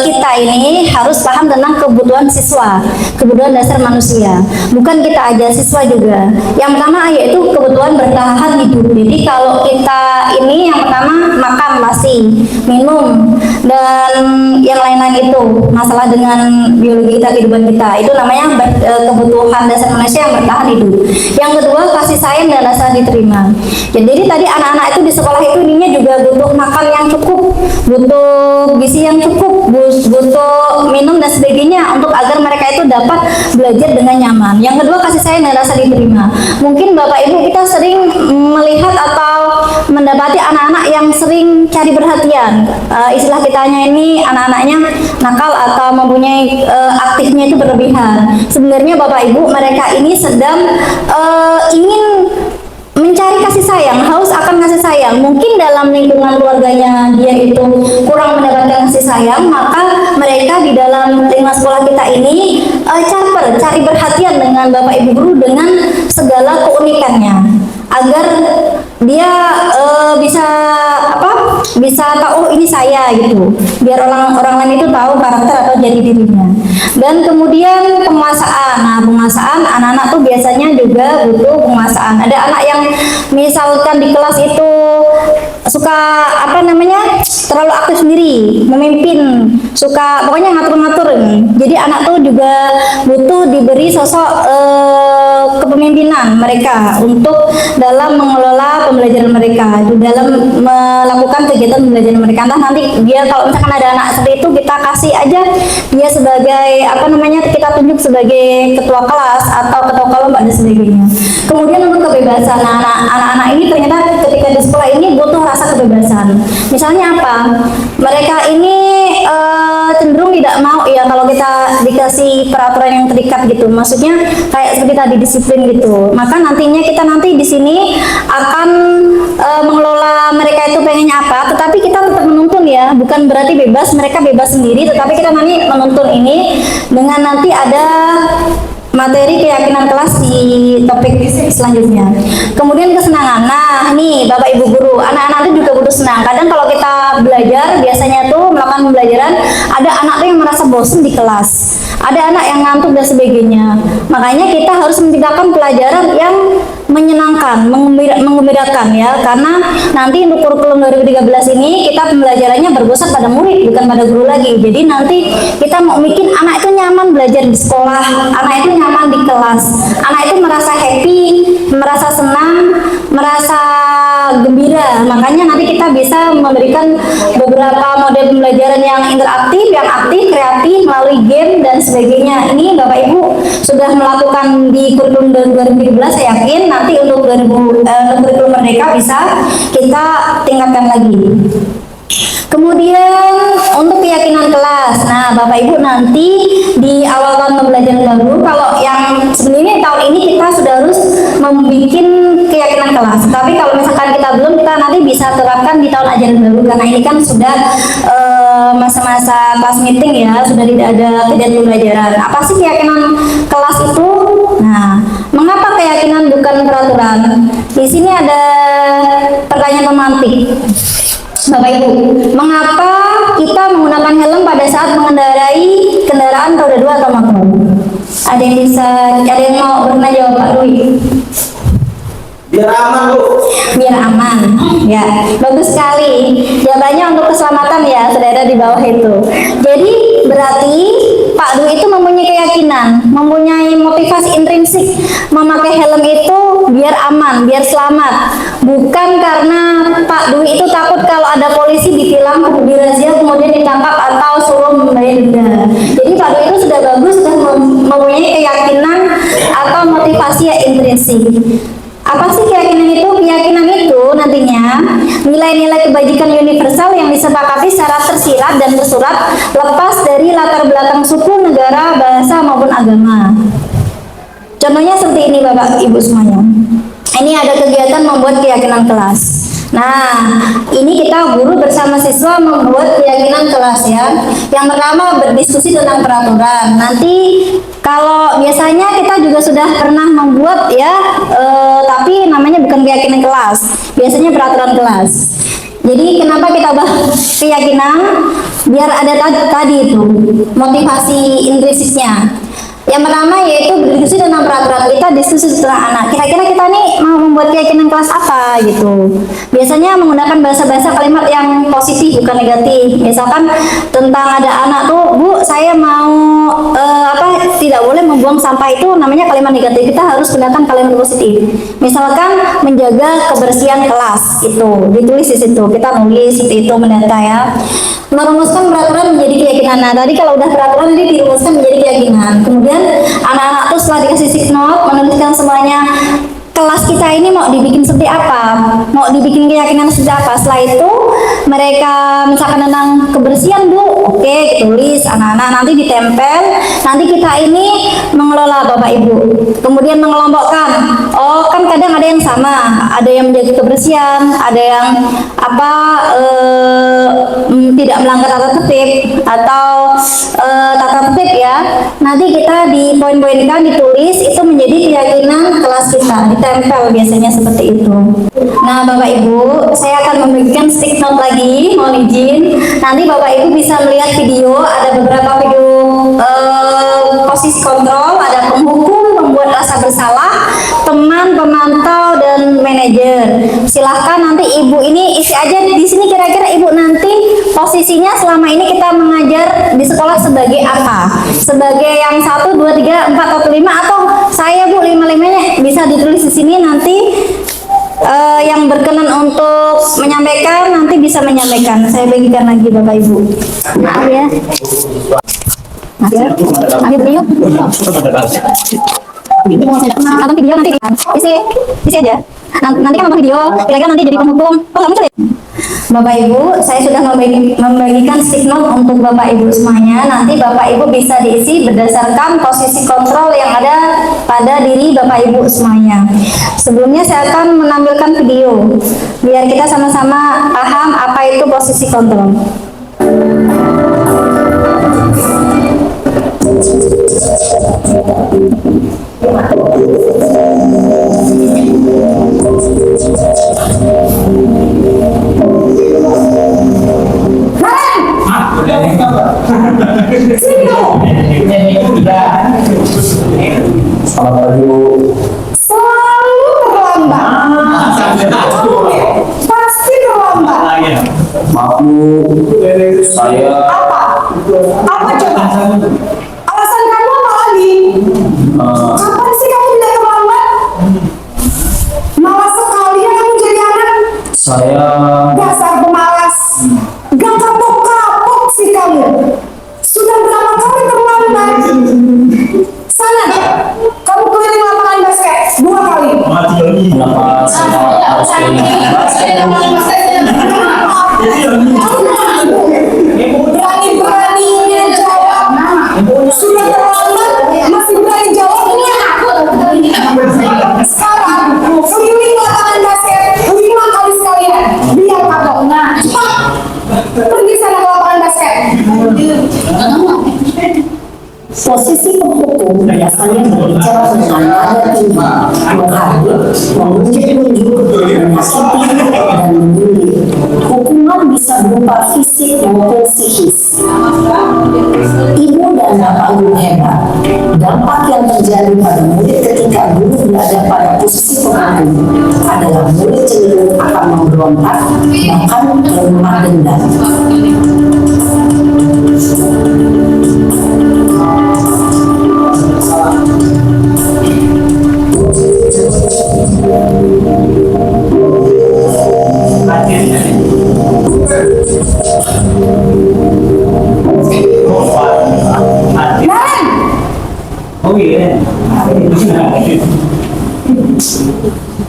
kita ini harus paham tentang kebutuhan siswa, kebutuhan dasar manusia. Bukan kita aja, siswa juga. Yang pertama yaitu kebutuhan bertahan hidup. Jadi kalau kita ini yang pertama makan pasti, minum, dan yang lain-lain itu masalah dengan biologi kita, kehidupan kita. Itu namanya kebutuhan dasar manusia yang bertahan hidup. Yang kedua, kasih sayang dan rasa diterima. Jadi tadi anak-anak itu di sekolah itu ininya juga butuh makan yang cukup, butuh gizi yang cukup, butuh minum dan sebagainya untuk agar mereka itu dapat belajar dengan nyaman. Yang kedua, kasih sayang dan rasa diterima. Mungkin Bapak Ibu kita sering melihat atau mendapati anak-anak yang sering cari perhatian. Istilah kitanya ini anak-anaknya nakal atau mempunyai aktifnya itu berlebihan. Sebenarnya Bapak Ibu, mereka ini sedang ingin mencari kasih sayang, haus akan kasih sayang. Mungkin dalam lingkungan keluarganya dia itu kurang mendapatkan kasih sayang, maka mereka di dalam lingkungan sekolah kita ini cari perhatian dengan Bapak Ibu guru dengan segala keunikannya, agar dia bisa tahu ini saya gitu, biar orang lain itu tahu karakter atau jati dirinya. Dan kemudian penguasaan. Nah, penguasaan anak-anak tuh biasanya juga butuh penguasaan. Ada anak yang misalkan di kelas itu suka terlalu aktif sendiri, memimpin, suka pokoknya ngatur-ngatur. Jadi anak tuh juga butuh diberi sosok kepemimpinan mereka untuk dalam mengelola pembelajaran mereka, dalam melakukan kegiatan pembelajaran mereka. Entah nanti dia kalau misalkan ada anak seperti itu kita kasih aja dia sebagai kita tunjuk sebagai ketua kelas atau ketua kelompok dan sebagainya. Kemudian untuk kebebasan, anak-anak ini ternyata ketika di sekolah ini butuh rasa kebebasan. Misalnya apa? Mereka ini cenderung tidak mau ya kalau kita dikasih peraturan yang terikat gitu. Maksudnya kayak seperti tadi disiplin gitu. Maka nantinya kita nanti di sini akan mengelola mereka itu pengennya apa, tetapi kita tetap menuntun ya. Bukan berarti bebas, mereka bebas sendiri, tetapi kita nanti menuntun ini dengan nanti ada materi keyakinan kelas di topik selanjutnya. Kemudian kesenangan. Nah, nih Bapak Ibu guru, anak-anak itu juga butuh senang. Kadang kalau kita belajar, biasanya tuh melakukan pembelajaran, ada anak tuh yang merasa bosan di kelas. Ada anak yang ngantuk dan sebagainya. Makanya kita harus menciptakan pelajaran yang menyenangkan, menggembirakan ya. Karena nanti untuk kurikulum 2013 ini kita pembelajarannya berpusat pada murid, bukan pada guru lagi. Jadi nanti kita mau bikin anak itu nyaman belajar di sekolah, anak itu nyaman di kelas, anak itu merasa happy, merasa senang, merasa gembira. Makanya nanti kita bisa memberikan beberapa model pembelajaran yang interaktif, yang aktif, kreatif melalui game dan sebagainya. Ini Bapak Ibu sudah melakukan di kurikulum 2017, saya yakin nanti untuk kurikulum Merdeka bisa kita tingkatkan lagi. Kemudian untuk keyakinan kelas, nah Bapak Ibu nanti di awal tahun pembelajaran baru, kalau yang sebenarnya tahun ini kita sudah harus membuat keyakinan kelas. Tapi kalau misalkan kita belum, kita nanti bisa terapkan di tahun ajaran baru karena ini kan sudah masa-masa kelas meeting ya, sudah tidak ada kegiatan pembelajaran. Apa sih keyakinan kelas itu? Nah, mengapa keyakinan bukan peraturan? Di sini ada pertanyaan pemantik. Bapak Ibu, mengapa kita menggunakan helm pada saat mengendarai kendaraan roda 2 atau motor? Ada yang mau bertanya jawab Pak Dwi? Biar aman Bu. Biar aman, ya bagus sekali. Jawabannya untuk keselamatan ya, saudara di bawah itu. Jadi berarti Pak Dwi itu mempunyai keyakinan, mempunyai motivasi intrinsik memakai helm itu biar aman, biar selamat. Bukan karena Pak Dwi itu takut kalau ada polisi ditilang, dirazia, kemudian ditangkap atau suruh membayar denda. Jadi Pak Dwi itu sudah bagus dan mempunyai keyakinan atau motivasi yang intrinsik. Apa sih keyakinan itu? Keyakinan itu nantinya nilai-nilai kebajikan universal yang disepakati secara tersirat dan tersurat lepas dari latar belakang suku, negara, bahasa maupun agama. Contohnya seperti ini Bapak Ibu semuanya. Ini ada kegiatan membuat keyakinan kelas. Nah, ini kita guru bersama siswa membuat keyakinan kelas ya. Yang pertama berdiskusi tentang peraturan. Nanti kalau biasanya kita juga sudah pernah membuat ya, tapi namanya bukan keyakinan kelas. Biasanya peraturan kelas. Jadi kenapa kita bahas keyakinan? Biar ada tadi itu motivasi intrinsiknya. Yang pertama yaitu berdiskusi tentang peraturan. Kita diskusi tentang anak. Kira-kira kita nih mau membuat keyakinan kelas apa gitu. Biasanya menggunakan bahasa-bahasa kalimat yang positif bukan negatif. Misalkan tentang ada anak tuh, Bu, saya mau tidak boleh membuang sampah, itu namanya kalimat negatif. Kita harus gunakan kalimat positif. Misalkan menjaga kebersihan kelas itu ditulis di situ. Kita nulis seperti itu mendata ya. Merumuskan peraturan menjadi keyakinan. Nah, tadi kalau udah peraturan ini dirumuskan menjadi keyakinan. Kemudian anak-anak tuh setelah dikasih signal menuliskan semuanya kelas kita ini mau dibikin seperti apa, mau dibikin keyakinan seperti apa. Setelah itu mereka misalkan tentang kebersihan Bu, oke tulis anak-anak, nanti ditempel. Nanti kita ini mengelola Bapak Ibu, kemudian mengelompokkan. Oh kan kadang ada yang sama, ada yang menjaga kebersihan, ada yang tidak melanggar tata tertib atau tata tertib ya. Nanti kita di poin-poinkan, ditulis, itu menjadi keyakinan kelas kita, ditempel biasanya seperti itu. Nah Bapak Ibu, saya akan memberikan stick note lagi, mohon izin. Nanti Bapak Ibu bisa melihat video, ada beberapa video posisi kontrol, ada penghukum, pembuat rasa bersalah, teman, pemantau, dan manajer. Silahkan nanti Ibu ini isi aja di sini kira-kira Ibu nanti posisinya selama ini kita mengajar di sekolah sebagai apa? Sebagai yang 1, 2, 3, 4 atau 5, atau saya Bu 5-5-nya yang berkenan untuk menyampaikan nanti bisa menyampaikan. Saya bagikan lagi Bapak Ibu. Maaf ya. Ambil video. Nonton video nanti isi aja. Nanti kan nonton video, kira-kira nanti jadi penghukum. Oh nggak muncul ya? Bapak Ibu, saya sudah membagikan signal untuk Bapak Ibu semuanya. Nanti Bapak Ibu bisa diisi berdasarkan posisi kontrol yang ada pada diri Bapak Ibu semuanya. Sebelumnya saya akan menampilkan video, biar kita sama-sama paham apa itu posisi kontrol. Selamat pagi Bu. Selalu terlambat. Pasti terlambat. Maaf Bu, saya Apa coba? Alasan kamu apa lagi? Kapan sih kamu tidak terlambat? Malas sekali ya kamu jadi anak. saya Dasar pemalas. Gak kapok-kapok sih kamu. Sudah berapa kali terlambat? Sana, kamu keliling lapangan basket 2 kali. kenapa saya harus Berani-beraninya jawab. Sudah terlambat, masih berani jawabnya. Sekarang, keliling lapangan basket 5 kali sekalian. Biar kapok. Cepat, pergi sana ke lapangan basket. Posisi penghukum biasanya berbicara dengan nada tinggi, menghardik, mengunjuk-unjuk, menyakiti, dan menyindir. Hukuman bisa berupa fisik maupun psikis. Ibu dan bapak guru hebat. Dampak yang terjadi pada murid ketika guru berada pada posisi penghukum adalah murid cenderung akan memberontak, bahkan menerima denda.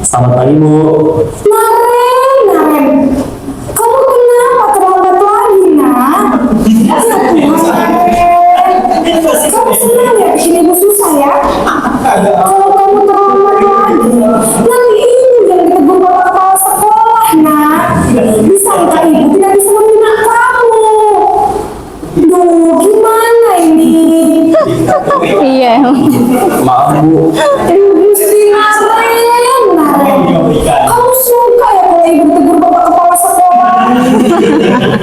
Selamat pagi Bu. Naren, kamu kenapa terlambat lagi, nak? Kamu senang ya bikin ibu susah ya? Kalau kamu terlambat lagi, nanti ibu yang ditegur bapak kepala sekolah, nak. Disangka ibu tidak bisa membina kamu. Duh, gimana ini? Iya. Maaf Bu. Gusti Naren, kamu suka ya kalau ibu tegur bapak kepala sekolah?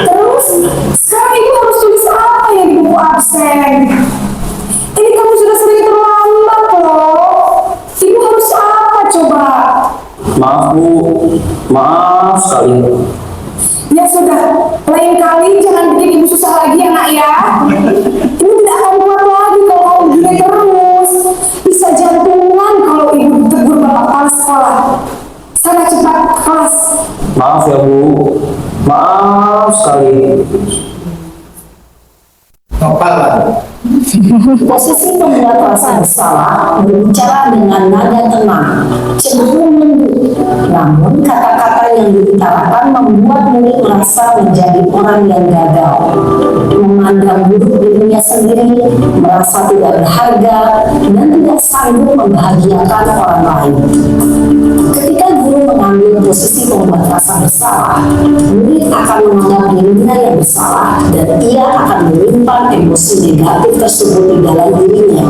Terus, sekarang ibu harus tulis apa yang di buku absen? Ini kamu sudah sering terlambat loh. Ibu harus apa coba? Maaf Bu. Maaf sekali. Ya sudah, lain kali jangan bikin ibu susah lagi ya nak ya. Ibu tidak akan kuat lagi kalau kamu begini terus. Bisa jantungan kalau ibu ditegur bapak kepala sekolah. Sana cepat ke kelas. Maaf ya Bu. Maaf sekali. Posisi pembuat rasa bersalah berbicara dengan nada tenang, cenderung lembut. Namun kata-kata yang diutarakan membuat murid merasa menjadi orang yang gagal, memandang buruk dirinya sendiri, merasa tidak berharga, dan tidak sanggup membahagiakan orang lain. Ketika guru mengambil posisi pembuat rasa bersalah, murid akan menganggap dirinya yang bersalah dan ia akan menyimpan emosi negatif tersebut di dalam dirinya.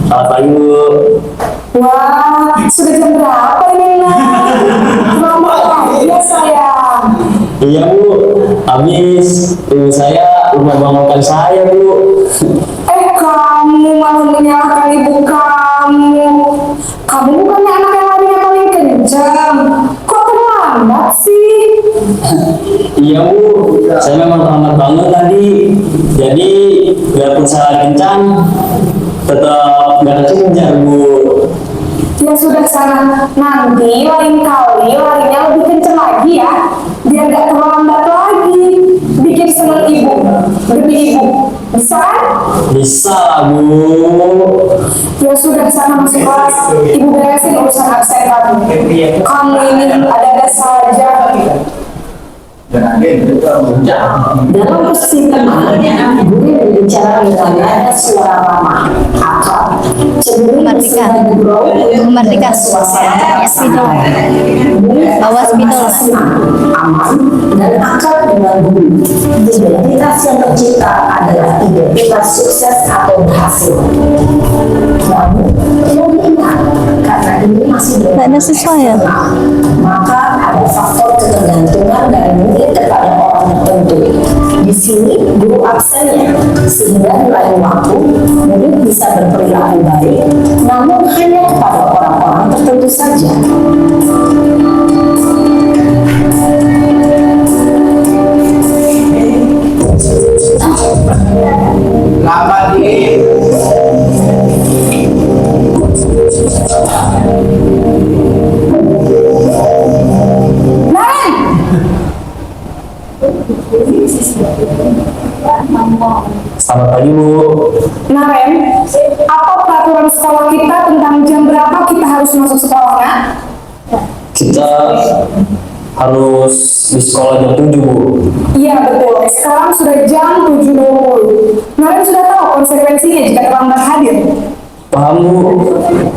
Selamat pagi Bu. Wah, sudah jam berapa ini nak? Lama lagi ya sayang. Iya Bu. Habis ibu saya rumah bangunkan saya Bu. kamu malah menyalahkan ibu kamu. Kamu bukannya anak yang larinya paling kencang. Kok terlambat sih? Iya Bu, saya memang terlambat banget tadi. Jadi biarpun saya kencang, tetap gak kekejar Bu. Ya sudah sana, nanti lain kali larinya lebih kencang lagi ya, biar gak terlambat lagi. Bikin seneng ibu, demi ibu. Bisa kan? Bisa lah Bu. Ya sudah sana masuk kelas, ibu beresin urusan absen kamu. Kamu ini ada-ada saja. Dalam persidangan, guru berbicara dengan nada suara ramah, akal, cenderung bergurau Mematikan. suasana Spidol. Bawa merasa spidol. senang, aman, dan akrab dengan guru. Identitas yang tercipta adalah identitas sukses atau berhasil. Namun, perlu diingat, karena ini masih Nggak ada sesuai ya? maka ada faktor ketergantungan dari murid kepada orang tertentu. Di sini guru absennya, sehingga di lain waktu murid bisa berperilaku baik, namun hanya kepada orang-orang tertentu saja. Lambat ini. Selamat pagi Bu. Naren, apa peraturan sekolah kita tentang jam berapa kita harus masuk sekolahnya? Kita harus di sekolah jam 7 Bu. Iya betul, sekarang sudah jam 7.20. Naren sudah tahu konsekuensinya jika terlambat hadir. Paham Bu,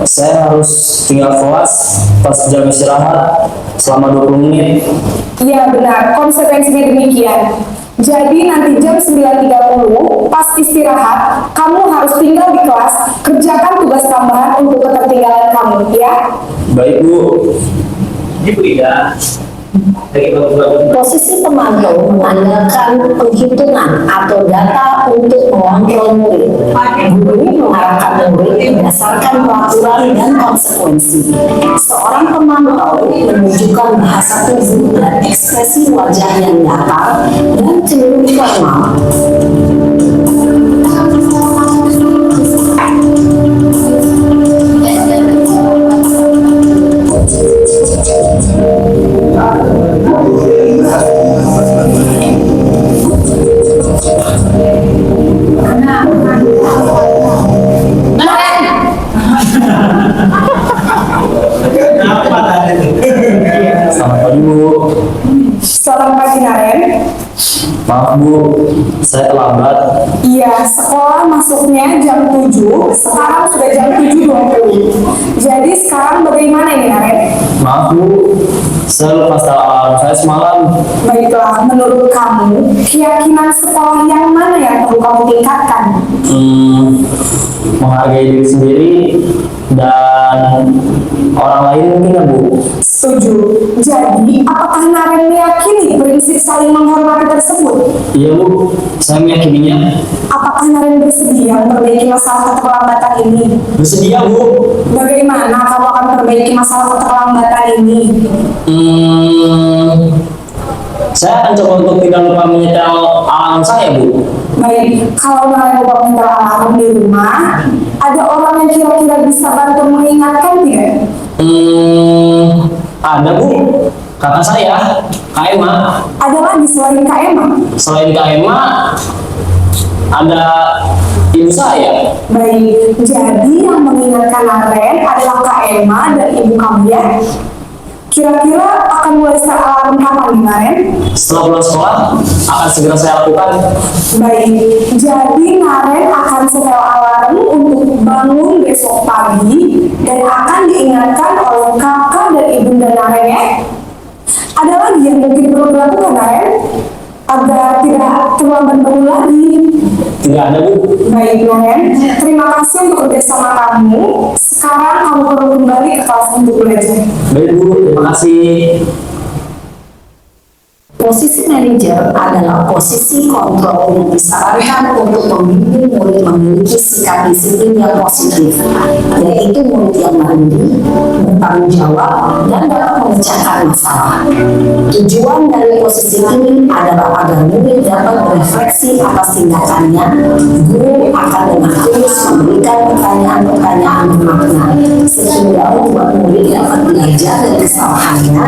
saya harus tinggal kelas pas jam istirahat selama 20 menit. Iya benar, konsekuensinya demikian. Jadi nanti jam 9.30 pas istirahat, kamu harus tinggal di kelas, kerjakan tugas tambahan untuk ketertinggalan kamu, ya? Baik Bu. Ibu Ida. Posisi pemantau mengandalkan penghitungan atau data untuk mengontrol murid. Guru mengarahkan murid berdasarkan peraturan dan konsekuensi. Seorang pemantau menunjukkan bahasa tubuh dan ekspresi wajah yang datar dan cenderung formal. Selamat pagi Bu. Selamat pagi Naren. Maaf Bu, saya terlambat. Iya, sekolah masuknya jam 7, sekarang sudah jam 7.20. Jadi sekarang bagaimana ini Naren? Maaf Bu, saya lupa setelah alarm saya semalam. Baiklah, menurut kamu, keyakinan sekolah yang mana yang perlu kamu tingkatkan? Menghargai diri sendiri dan orang lain mungkin ya Bu. Setuju. Jadi, apakah Naren meyakini prinsip saling menghormati tersebut? Iya Bu, saya meyakininya. Apakah Naren bersedia memperbaiki masalah keterlambatan ini? Bersedia Bu. Bagaimana kamu akan memperbaiki masalah keterlambatan ini? Saya akan coba untuk tidak lupa menyetel alarm saya Bu. Baik, kalau Naren lupa menyetel alarm di rumah, ada orang yang kira-kira bisa bantu mengingatkan tidak? Ada Bu, kakak saya, Kak Emma. Ada lagi selain Kak Emma? Selain Kak Emma, ada ibu saya. Baik, jadi yang mengingatkan Naren adalah Kak Emma dan ibu kamu ya? Kira-kira akan mulai start alarm kapan nih Naren? Setelah pulang sekolah, akan segera saya lakukan. Baik, jadi Naren akan setel alarm untuk bangun besok pagi dan akan diingatkan oleh kakak dan ibunda Naren ya. Ada lagi yang mungkin perlu dilakukan Naren agar tidak terlambat bangun lagi. Tidak ada Bu. Baik Naren, terima kasih untuk kerjasama kamu. Sekarang kamu perlu kembali ke kelas untuk belajar. Baik Bu, terima kasih. Posisi manajer adalah posisi kontrol yang disarankan untuk membimbing murid memiliki sikap disiplin yang positif, yaitu murid yang mandiri, bertanggung jawab, dan dapat memecahkan masalah. Tujuan dari posisi ini adalah agar murid dapat berefleksi atas tindakannya. Guru akan dengan tulus memberikan pertanyaan-pertanyaan bermakna, sehingga membuat murid dapat belajar dari kesalahannya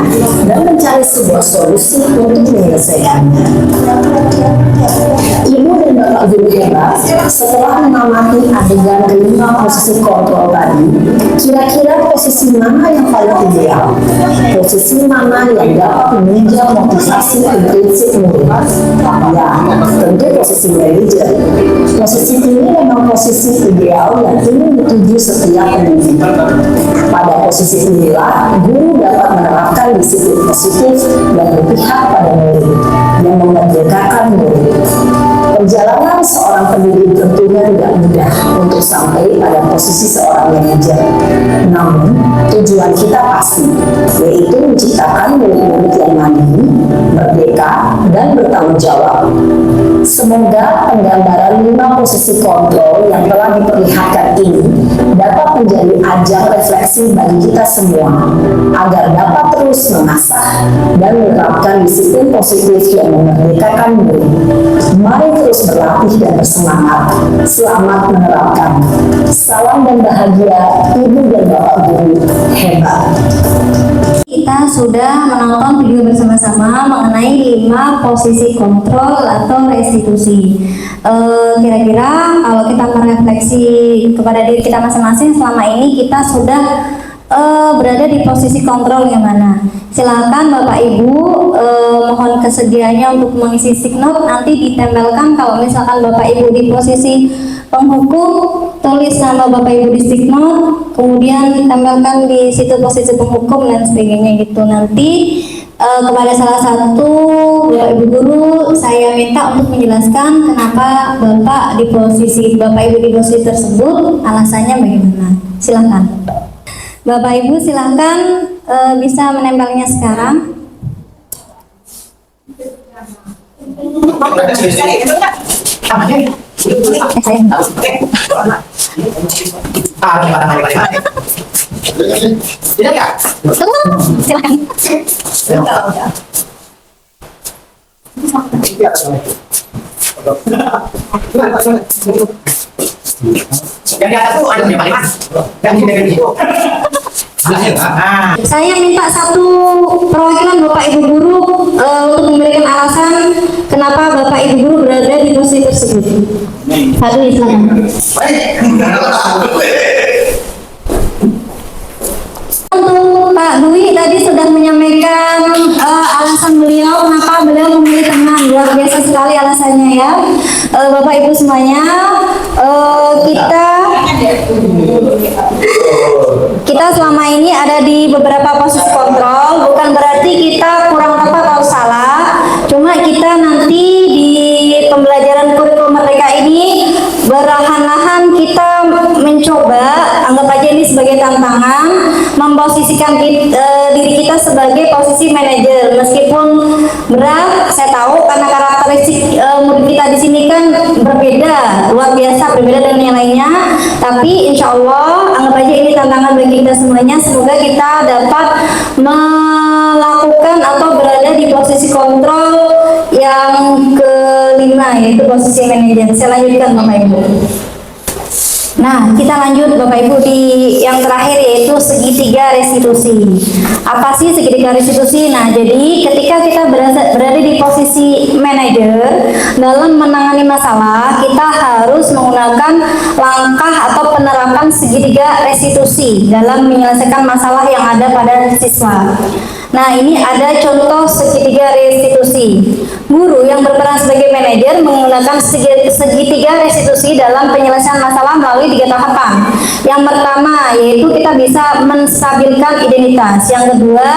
dan mencari sebuah solusi untuk menyelesaikannya. Ibu dan bapak guru hebat, setelah mengamati adegan kelima posisi kontrol tadi, kira-kira posisi mana yang paling ideal? Posisi mana yang dapat menunjang motivasi dan prinsip murid? Ya, tentu posisi manajer. Posisi ini memang posisi ideal yang ingin dituju setiap pendidik. Pada posisi inilah, guru dapat menerapkan disiplin positif dan berpihak pada murid yang memerdekakan murid. Perjalanan seorang pendidik tentunya tidak mudah untuk sampai pada posisi seorang manajer. Namun, tujuan kita pasti, yaitu menciptakan murid-murid yang mandiri, merdeka, dan bertanggung jawab. Semoga penggambaran 5 posisi kontrol yang telah diperlihatkan ini dapat menjadi ajang refleksi bagi kita semua, agar dapat terus mengasah dan menerapkan disiplin positif yang memerdekakan murid. Mari terus berlatih dan bersemangat. Selamat menerapkan. Salam dan bahagia, Ibu dan Bapak Guru hebat. Kita sudah menonton video bersama-sama mengenai 5 posisi kontrol atau restitusi. Kira-kira kalau kita merefleksi kepada diri kita masing-masing, selama ini kita sudah berada di posisi kontrol yang mana? Silakan Bapak Ibu, mohon kesediaannya untuk mengisi sticknote, nanti ditempelkan. Kalau misalkan Bapak Ibu di posisi penghukum, tulis nama Bapak Ibu di sticknote, kemudian ditempelkan di situ posisi penghukum dan sebagainya gitu. Nanti kepada salah satu Bapak Ibu guru saya minta untuk menjelaskan kenapa Bapak di posisi Bapak Ibu di posisi tersebut, alasannya bagaimana. Silakan Bapak Ibu, silakan bisa menempelnya sekarang. Yang di atas tuh ada yang paling mas. Yang di bagian itu. Saya minta satu perwakilan Bapak Ibu guru untuk memberikan alasan kenapa Bapak Ibu guru berada di posisi tersebut. Satu, silakan. Untuk Pak Dwi tadi sudah menyampaikan alasan beliau kenapa beliau memilih teman. Luar biasa sekali alasannya ya. Bapak Ibu semuanya, kita selama ini ada di beberapa posisi kontrol, bukan berarti kita kurang tepat atau salah, cuma kita nanti di pembelajaran kurikulum merdeka ini berlahan-lahan kita mencoba, anggap aja ini sebagai tantangan, memposisikan diri kita sebagai posisi manajer. Meskipun berat, saya tahu karena karakteristik murid kita di sini kan berbeda, luar biasa berbeda dengan yang lainnya. Tapi insya Allah anggap aja ini tantangan bagi kita semuanya. Semoga kita dapat melakukan atau berada di posisi kontrol yang kelima, yaitu posisi manajer. Saya lanjutkan Bapak Ibu. Nah, kita lanjut Bapak Ibu di yang terakhir, yaitu segitiga restitusi. Apa sih segitiga restitusi? Nah, jadi ketika kita berada di posisi manajer dalam menangani masalah, kita harus menggunakan langkah atau penerapan segitiga restitusi dalam menyelesaikan masalah yang ada pada siswa. Nah, ini ada contoh segitiga restitusi. Guru yang berperan sebagai manajer menggunakan segitiga restitusi dalam penyelesaian masalah melalui 3 tahapan. Yang pertama yaitu kita bisa menstabilkan identitas. Yang kedua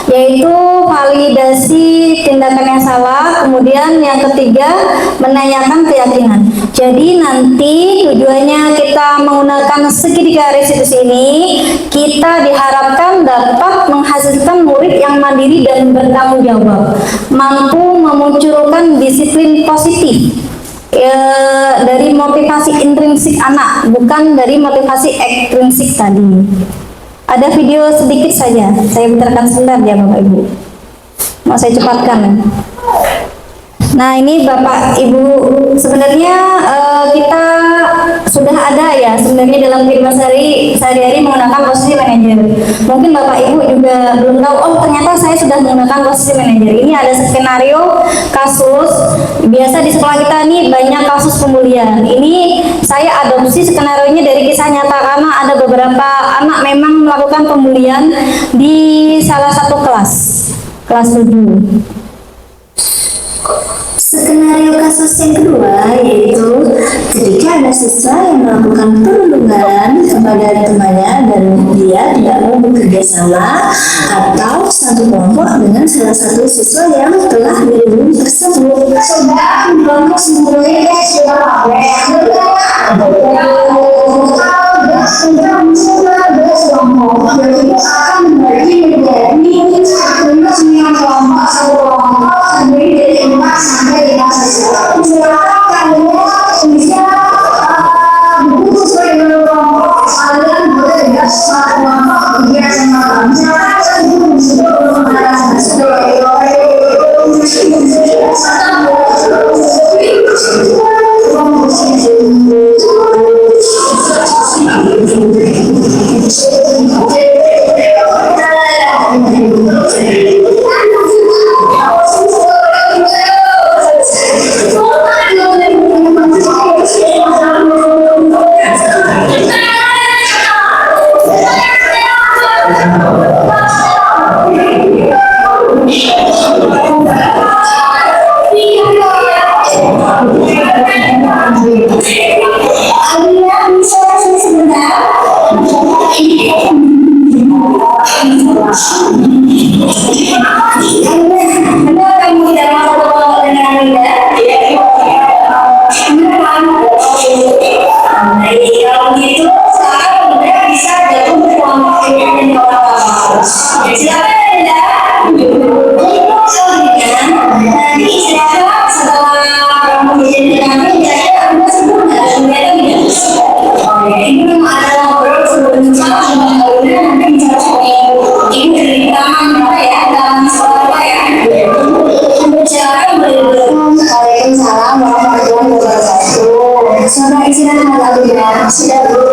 yaitu validasi tindakan yang salah. Kemudian yang ketiga menanyakan keyakinan. Jadi nanti tujuannya kita menggunakan segitiga restitusi ini, kita diharapkan dapat menghasilkan murid murid yang mandiri dan bertanggung jawab, mampu memunculkan disiplin positif dari motivasi intrinsik anak, bukan dari motivasi ekstrinsik tadi. Ada video sedikit saja, saya putarkan sebentar ya Bapak Ibu. Mau saya cepatkan. Nah ini Bapak Ibu, sebenarnya kita sudah ada ya sebenarnya dalam kehidupan sehari-hari menggunakan posisi manajer. Mungkin Bapak Ibu juga belum tahu, oh ternyata saya sudah menggunakan posisi manajer. Ini ada skenario kasus, biasa di sekolah kita nih banyak kasus pembulian. Ini saya adopsi skenario-nya dari kisah nyata karena ada beberapa anak memang melakukan pembulian di salah satu kelas 7. Skenario kasus yang kedua yaitu ketika ada siswa yang melakukan perundungan kepada temannya dan dia tidak mau bekerja sama atau satu kelompok dengan salah satu siswa yang telah dilindungi tersebut.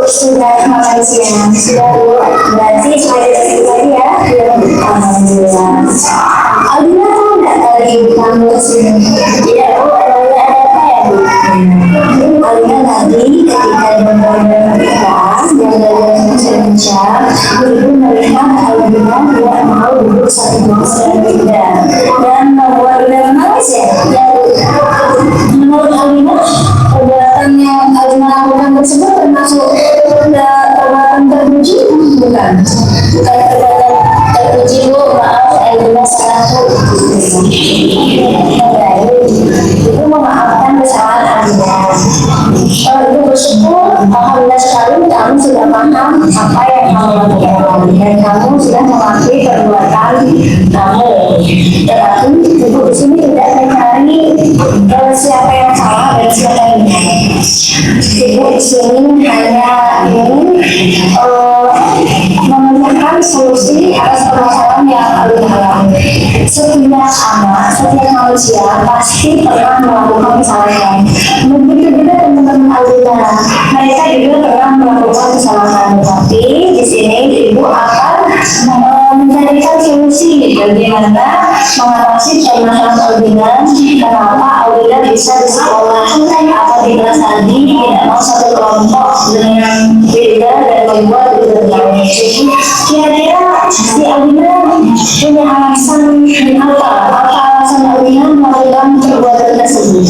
Sudah makan siang, sudah Bu. Berarti sudah selesai tadi ya. Alhamdulillah. Alhamdulillah tahu nggak tadi kamu kesini? Iya Bu, ada apa ya Bu? Alhamdulillah tadi ketika benar-benar kita jalan-jalan mencari-mencari, Ibu melihat Alhamdulillah tidak mau duduk satu kursi dan tidak dan membuat menangis ya. Menurut Alhamdulillah perbuatan yang Alhamdulillah lakukan tersebut termasuk perbuatan terpuji bukan perbuatan terpuji Bu, maaf Alhamdulillah salah itu memaafkan kesalahan Anda. Kalau Ibu bersyukur, Alhamdulillah sekali kamu sudah paham apa yang kamu lakukan dan kamu sudah mengakui perbuatan kamu. Tetapi Ibu di sini tidak mencari siapa yang salah dan siapa yang benar. Ibu di sini hanya ingin menemukan solusi atas permasalahan yang Alina alami. Setiap anak, setiap manusia pasti pernah melakukan kesalahan. Begitu juga teman-teman Alina, mereka juga pernah melakukan kesalahan. Tapi di sini Ibu akan mencarikan solusi bagaimana mengatasi permasalahan Alina. Kenapa Alina bisa di sekolah atau di kelas tadi tidak mau satu kelompok dengan beda dan membuat berbeda. Kira-kira si Alina punya alasan apa? Apa alasan Alina melakukan perbuatan tersebut?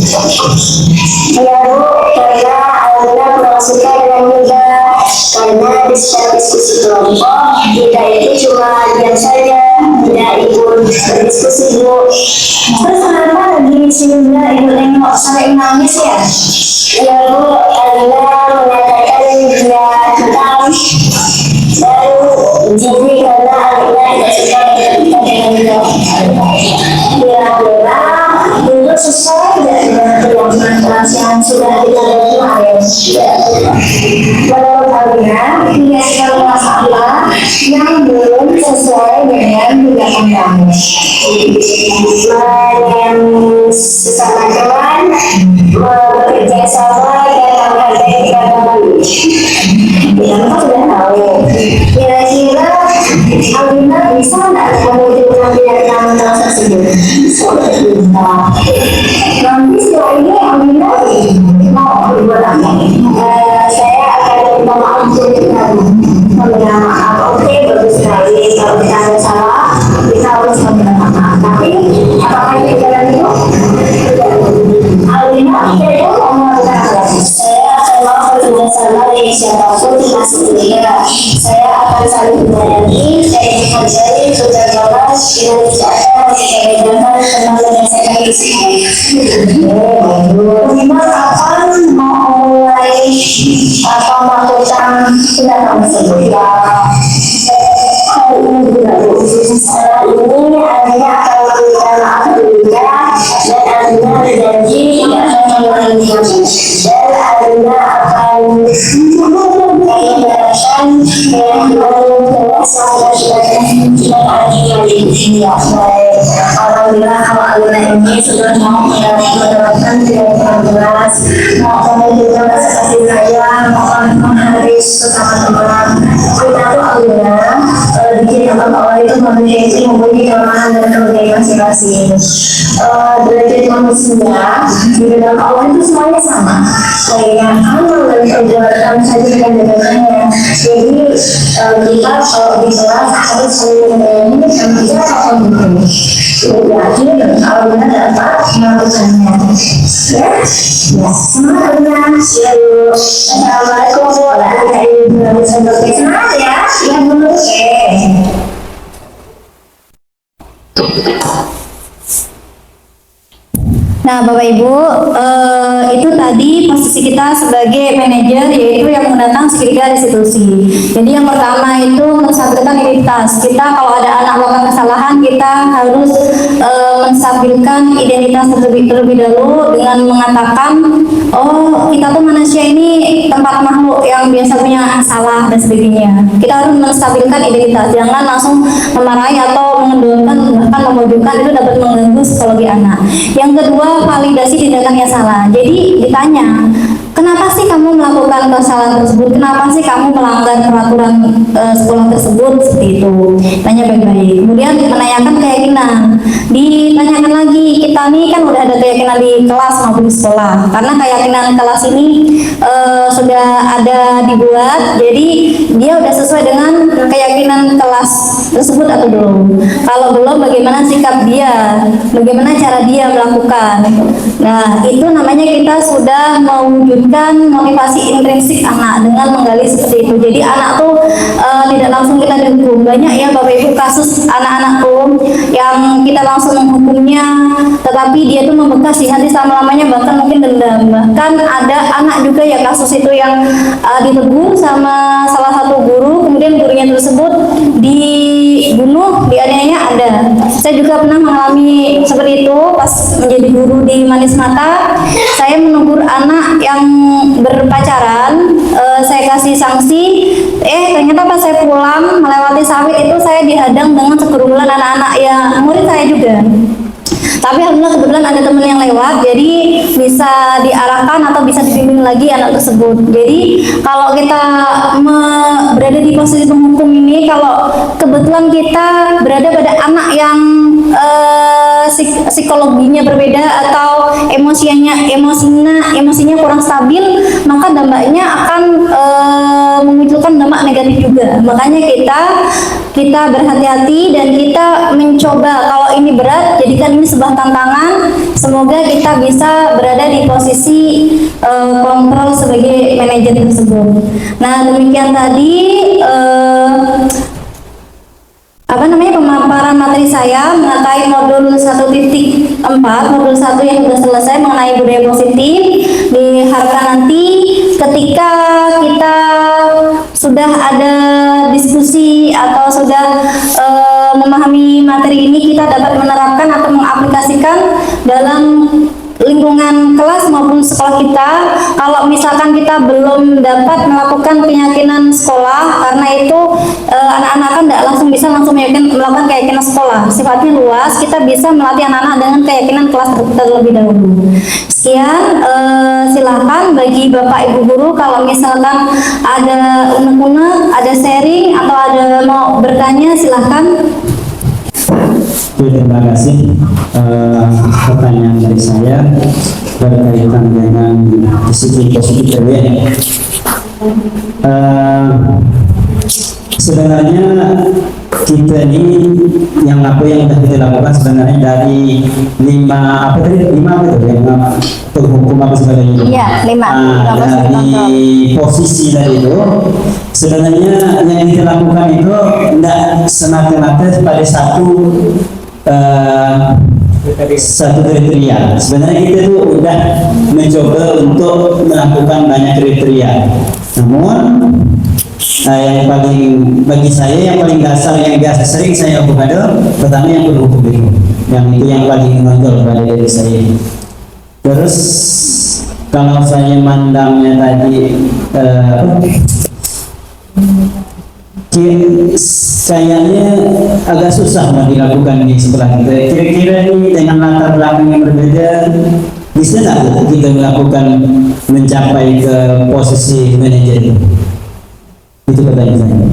Ya Bu, karena Alina kurang suka dengan muda. Karena di setiap diskusi kelompok kita itu cuma diam saja, tidak ikut berdiskusi Bu. Terus kenapa lagi sehingga Ibu nengok sampai nangis ya? Ya Bu, Alina mengatakan dia hitam baru jadi karena Alina tidak suka dengan sesuai dengan keyakinan kelas yang sudah kita kemarin. Menurut Alina, keyakinan kelas apa yang belum sesuai dengan keyakinan kamu? Melayani sesama teman, bekerja sama, dan menghargai kamu. Ya, kita sudah tahu. Kira-kira Alina bisa nggak mewujudkan keyakinan kelas tersebut? Nanti setelah ini Alina mau berbuat apa? Saya akan minta maaf untuk kamu. Meminta maaf, oke, bagus sekali. Kalau kita ada salah, kita harus meminta maaf. Tapi apakah itu jalan itu? Alina, kita mau melakukan apa? Saya akan mau bekerja sama dengan siapapun di masjid ini. Saya akan saling menyayangi, saya menghargai tugas balas dengan tidak ada teman-teman saya di sini. Bagaimana akan memulai atau melakukan tindakan tersebut? Hari ini juga ini Alina akan memberikan maaf juga dan Alina berjanji tidak akan mengulangi lagi dan Alina akan mengerjakan yang semoga tidak lagi di sini. Alhamdulillah kalau Alina ini sudah mau menerapkan keyakinan kelas, mau menunjukkan rasa kasih sayang, mau menghargai sesama teman. Kita tuh Alina bikin Allah itu manusia itu mempunyai kelemahan dan kelebihan masing-masing. Derajat manusia di dalam Allah itu semuanya sama. Kayak amal dan perbuatan saja dengan bedanya. Jadi kita kalau di kelas harus saling menyayangi dan kita akan mungkin. Yakin Alina dapat melakukannya. Ya, semangat Alina. Assalamualaikum warahmatullahi wabarakatuh. Semangat ya. Ya dulu. Nah, Bapak Ibu, itu tadi posisi kita sebagai manajer, yaitu yang mendatang segitiga restitusi. Jadi yang pertama itu menstabilkan identitas. Kita kalau ada anak melakukan kesalahan, kita harus menstabilkan identitas terlebih dahulu dengan mengatakan, oh kita tuh manusia ini tempat makhluk yang biasa punya salah dan sebagainya. Kita harus menstabilkan identitas, jangan langsung memarahi atau mengendorkan, bahkan memojokkan, itu dapat mengganggu psikologi anak. Yang kedua, validasi tindakan yang salah. Jadi ditanya, kenapa sih kamu melakukan kesalahan tersebut? Kenapa sih kamu melanggar peraturan sekolah tersebut? Seperti itu. Tanya baik-baik. Kemudian menanyakan keyakinan. Ditanyakan lagi, kita nih kan udah ada keyakinan di kelas maupun di sekolah. Karena keyakinan kelas ini sudah ada dibuat, jadi dia udah sesuai dengan keyakinan kelas tersebut atau belum? Kalau belum, bagaimana sikap dia? Bagaimana cara dia melakukan? Nah, itu namanya kita sudah mewujudkan motivasi intrinsik anak dengan menggali seperti itu. Jadi anak tuh tidak langsung kita dihukum. Banyak ya Bapak Ibu kasus anak-anak tuh yang kita langsung menghukumnya, tetapi dia tuh membekas di hati selama-lamanya, bahkan mungkin dendam. Bahkan ada anak juga ya kasus itu yang ditegur sama salah satu guru, kemudian gurunya tersebut dibunuh, dianiaya ada. Saya juga pernah mengalami seperti itu pas menjadi guru di Manis Mata. Saya menegur anak yang berpacaran, saya kasih sanksi, ternyata pas saya pulang melewati sawit itu saya dihadang dengan segerombolan anak-anak ya murid saya juga. Tapi alhamdulillah kebetulan ada teman yang lewat, jadi bisa diarahkan atau bisa dibimbing lagi anak tersebut. Jadi kalau kita berada di posisi penghukum ini, kalau kebetulan kita berada pada anak yang psikologinya berbeda atau emosinya kurang stabil, maka dampaknya akan memunculkan dampak negatif juga. Makanya kita berhati-hati dan kita mencoba, kalau ini berat, jadikan ini sebuah tantangan. Semoga kita bisa berada di posisi kontrol sebagai manajer tersebut. Nah, demikian tadi pemaparan materi saya mengenai modul 1.4, modul 1 yang sudah selesai mengenai budaya positif. Diharapkan nanti ketika kita sudah ada diskusi atau sudah memahami materi ini, kita dapat menerapkan atau mengaplikasikan dalam lingkungan kelas maupun sekolah kita. Kalau misalkan kita belum dapat melakukan keyakinan sekolah, karena itu anak-anak kan tidak langsung bisa melakukan keyakinan sekolah, sifatnya luas, kita bisa melatih anak-anak dengan keyakinan kelas terlebih dahulu. Sekian, silakan bagi Bapak Ibu guru kalau misalkan ada unek-unek, ada sharing atau ada mau bertanya, silahkan. Terima kasih. Pertanyaan dari saya berkaitan dengan disiplin positif ya. Sebenarnya kita ini yang sudah kita lakukan sebenarnya dari 5 hukum apa sebagainya. Iya, 5. Dari posisi dari itu sebenarnya yang kita lakukan itu tidak semata-mata pada satu kriteria. Sebenarnya kita tuh udah mencoba untuk melakukan banyak kriteria. Namun yang paling bagi saya yang paling dasar yang biasa sering saya lakukan itu pertama yang perlu hukum itu. Yang itu yang paling menonjol pada diri saya. Terus kalau saya mandangnya tadi kayaknya agak susah mau dilakukan di sekolah kita. Kira-kira ini dengan latar belakang yang berbeda bisa nggak kita melakukan mencapai ke posisi manajer? Itu pertanyaan saya.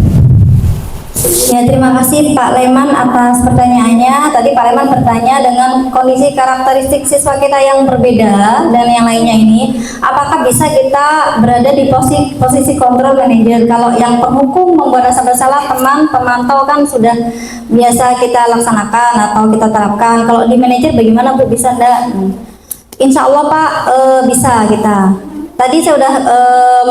Ya, terima kasih Pak Leman atas pertanyaannya. Tadi Pak Leman bertanya dengan kondisi karakteristik siswa kita yang berbeda dan yang lainnya ini, apakah bisa kita berada di posisi kontrol manajer? Kalau yang penghukum membuat rasa bersalah, teman pemantau kan sudah biasa kita laksanakan atau kita terapkan. Kalau di manajer bagaimana Bu, bisa enggak? Insya Allah Pak, bisa kita. Tadi saya sudah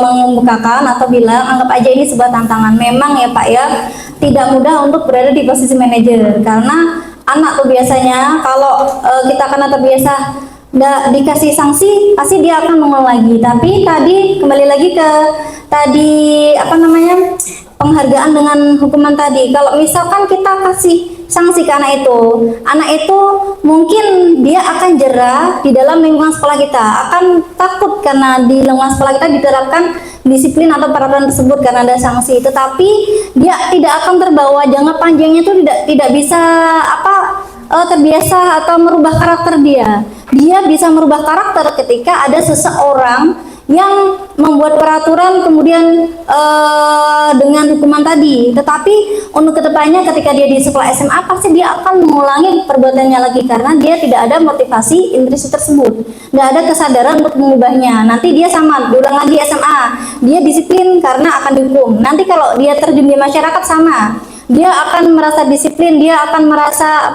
mengemukakan atau bilang, anggap aja ini sebuah tantangan. Memang ya Pak ya, tidak mudah untuk berada di posisi manajer, karena anak tuh biasanya kalau kita karena terbiasa dikasih sanksi, pasti dia akan mengulang lagi. Tapi tadi kembali lagi ke tadi penghargaan dengan hukuman tadi. Kalau misalkan kita kasih sanksi ke anak itu mungkin dia akan jerah di dalam lingkungan sekolah kita, akan takut karena di lingkungan sekolah kita diterapkan disiplin atau peraturan tersebut karena ada sanksi. Tetapi dia tidak akan terbawa jangka panjangnya itu tidak bisa terbiasa atau merubah karakter dia. Dia bisa merubah karakter ketika ada seseorang yang membuat peraturan kemudian dengan hukuman tadi. Tetapi untuk kedepannya ketika dia di sekolah SMA pasti dia akan mengulangi perbuatannya lagi karena dia tidak ada motivasi intrinsik tersebut, tidak ada kesadaran untuk mengubahnya. Nanti dia sama diulang lagi SMA, dia disiplin karena akan dihukum. Nanti kalau dia terjun di masyarakat sama, dia akan merasa disiplin, dia akan merasa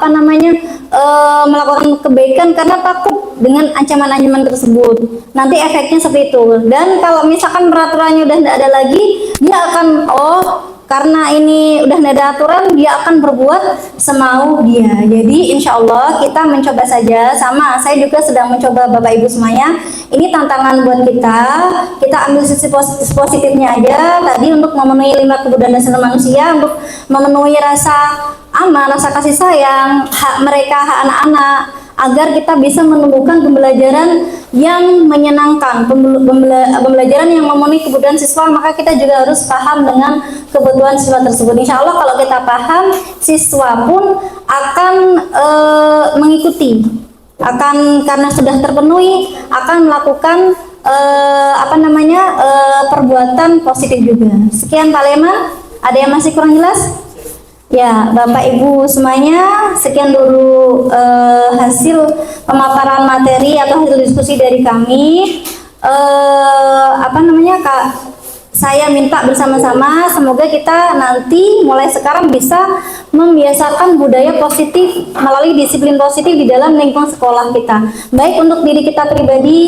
melakukan kebaikan karena takut dengan ancaman-ancaman tersebut. Nanti efeknya seperti itu. Dan kalau misalkan peraturannya udah tidak ada lagi, dia akan karena ini udah tidak ada aturan, dia akan berbuat semau dia. Jadi insya Allah kita mencoba saja. Sama saya juga sedang mencoba Bapak Ibu semuanya. Ini tantangan buat kita. Kita ambil sisi positifnya aja. Tadi untuk memenuhi 5 kebutuhan dasar manusia, untuk memenuhi rasa aman, rasa kasih sayang, hak mereka, hak anak-anak, agar kita bisa menumbuhkan pembelajaran yang menyenangkan, pembelajaran yang memenuhi kebutuhan siswa. Maka kita juga harus paham dengan kebutuhan siswa tersebut. Insya Allah kalau kita paham, siswa pun akan mengikuti, karena sudah terpenuhi, akan melakukan perbuatan positif juga. Sekian Pak Leman, ada yang masih kurang jelas? Ya, Bapak Ibu semuanya, sekian dulu hasil pemaparan materi atau hasil diskusi dari kami. Saya minta bersama-sama, semoga kita nanti mulai sekarang bisa membiasakan budaya positif melalui disiplin positif di dalam lingkungan sekolah kita, baik untuk diri kita pribadi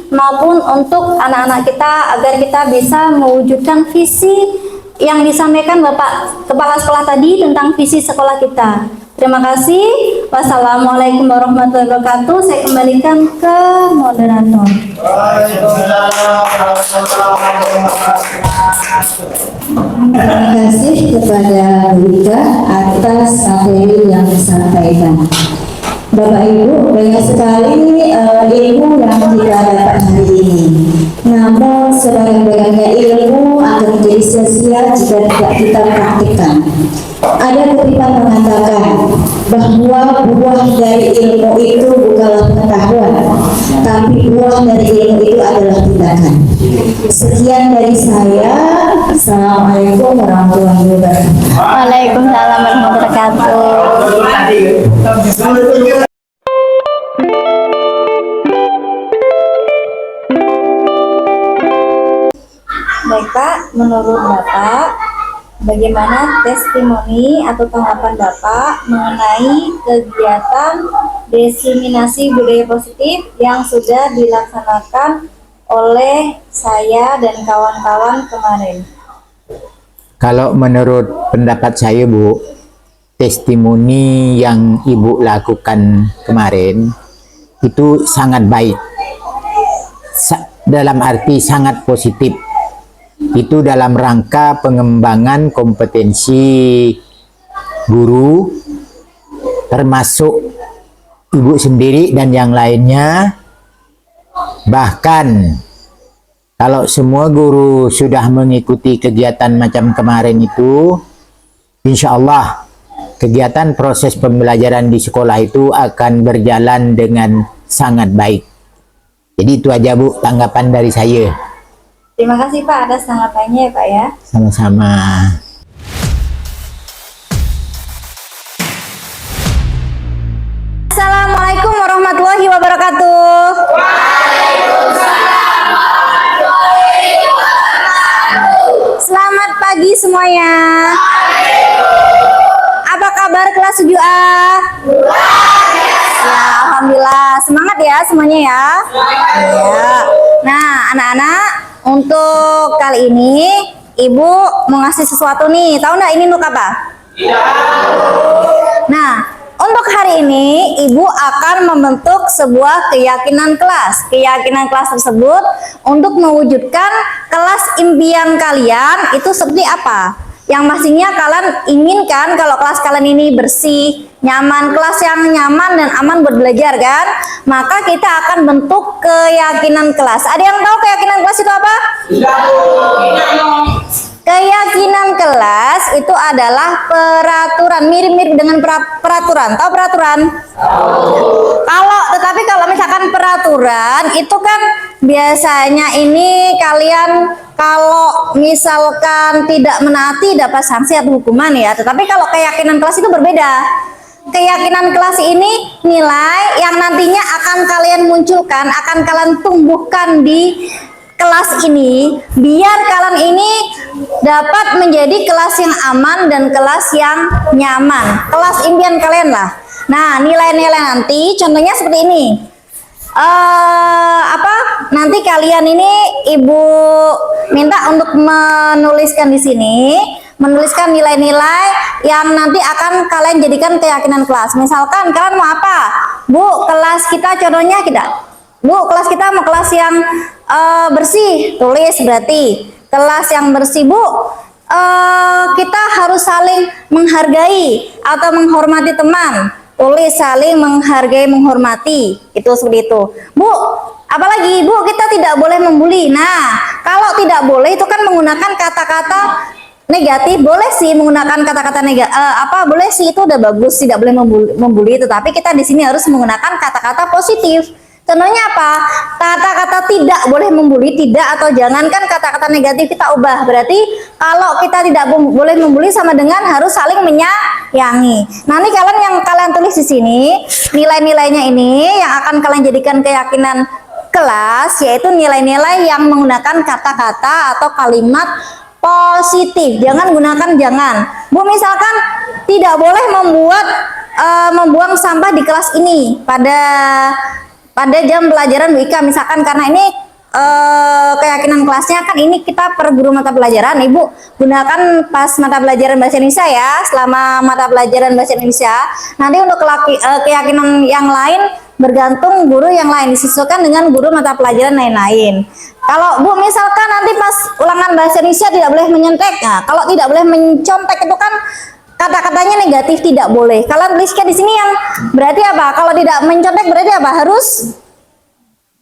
maupun untuk anak-anak kita, agar kita bisa mewujudkan visi yang disampaikan Bapak Kepala Sekolah tadi tentang visi sekolah kita. Terima kasih. Wassalamualaikum warahmatullahi wabarakatuh. Saya kembalikan ke moderator. Terima kasih kepada Bu Ika atas materi yang disampaikan. Bapak Ibu, banyak sekali ilmu yang kita dapat hari ini. Namun sebanyak-banyaknya ilmu akan menjadi sia-sia jika tidak kita praktikkan. Ada kutipan mengatakan bahwa buah dari ilmu itu bukanlah pengetahuan, tapi buah dari ilmu itu adalah tindakan. Sekian dari saya. Assalamualaikum warahmatullahi wabarakatuh. Waalaikumsalam warahmatullahi wabarakatuh. Baik Pak, menurut Bapak, bagaimana testimoni atau tanggapan Bapak mengenai kegiatan diseminasi budaya positif yang sudah dilaksanakan oleh saya dan kawan-kawan kemarin? Kalau menurut pendapat saya Bu, testimoni yang Ibu lakukan kemarin itu sangat baik. Dalam arti sangat positif. Itu dalam rangka pengembangan kompetensi guru, termasuk Ibu sendiri dan yang lainnya. Bahkan kalau semua guru sudah mengikuti kegiatan macam kemarin itu, insya Allah kegiatan proses pembelajaran di sekolah itu akan berjalan dengan sangat baik. Jadi itu aja Bu tanggapan dari saya. Terima kasih Pak atas tanggapannya ya Pak ya. Sama-sama. Assalamualaikum warahmatullahi wabarakatuh. Selamat pagi semuanya. Apa kabar kelas 7A? Ya, alhamdulillah. Semangat ya semuanya ya. Ya. Nah, anak-anak, untuk kali ini Ibu mau ngasih sesuatu nih. Tahu nggak ini untuk apa? Nah, untuk hari ini Ibu akan membentuk sebuah keyakinan kelas. Keyakinan kelas tersebut untuk mewujudkan kelas impian kalian itu seperti apa? Yang pastinya kalian inginkan kalau kelas kalian ini bersih, nyaman, kelas yang nyaman dan aman buat belajar kan? Maka kita akan bentuk keyakinan kelas. Ada yang tahu keyakinan kelas itu apa? Keyakinan kelas itu adalah peraturan, mirip-mirip dengan peraturan. Tahu peraturan? Tetapi kalau misalkan peraturan itu kan biasanya ini kalian kalau misalkan tidak menaati dapat sanksi atau hukuman ya. Tetapi kalau keyakinan kelas itu berbeda. Keyakinan kelas ini nilai yang nantinya akan kalian munculkan, akan kalian tumbuhkan di kelas ini, biar kalian ini dapat menjadi kelas yang aman dan kelas yang nyaman, kelas impian kalian lah. Nah, nilai-nilai nanti contohnya seperti ini. Nanti kalian ini Ibu minta untuk menuliskan di sini, menuliskan nilai-nilai yang nanti akan kalian jadikan keyakinan kelas. Misalkan kalian mau apa? Bu, kelas kita contohnya Bu, kelas kita mau kelas yang bersih, tulis berarti kelas yang bersih Bu. Kita harus saling menghargai atau menghormati teman, tulis saling menghargai menghormati, itu seperti itu Bu. Apalagi Bu, kita tidak boleh membuli. Nah, kalau tidak boleh itu kan menggunakan kata-kata negatif. Boleh sih menggunakan kata-kata negatif, boleh sih, itu udah bagus, tidak boleh membuli, tetapi kita di sini harus menggunakan kata-kata positif. Contohnya apa? Kata-kata tidak boleh membuli, tidak, atau jangankan kata-kata negatif kita ubah. Berarti kalau kita tidak boleh membuli sama dengan harus saling menyayangi. Nah, ini kalian tulis di sini nilai-nilainya ini yang akan kalian jadikan keyakinan kelas, yaitu nilai-nilai yang menggunakan kata-kata atau kalimat positif. Jangan gunakan jangan. Bu, misalkan tidak boleh membuang sampah di kelas ini pada jam pelajaran WIK misalkan, karena ini keyakinan kelasnya kan ini kita per guru mata pelajaran. Ibu gunakan pas mata pelajaran bahasa Indonesia ya, selama mata pelajaran bahasa Indonesia. Nanti untuk keyakinan yang lain bergantung guru yang lain, disesuaikan dengan guru mata pelajaran lain-lain. Kalau Bu misalkan nanti pas ulangan bahasa Indonesia tidak boleh menyentek. Nah, kalau tidak boleh mencontek itu kan Kata-katanya negatif tidak boleh. Kalian tuliskan di sini yang berarti apa? Kalau tidak mencontek berarti apa? Harus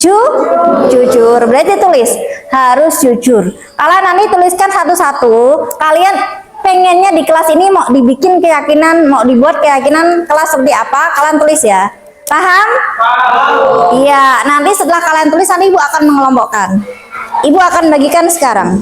jujur. Berarti tulis harus jujur. Kalian nanti tuliskan satu-satu. Kalian pengennya di kelas ini mau dibikin keyakinan, mau dibuat keyakinan kelas seperti apa? Kalian tulis ya. Paham? Iya. Nanti setelah kalian tulis, nanti ibu akan mengelompokkan. Ibu akan bagikan sekarang.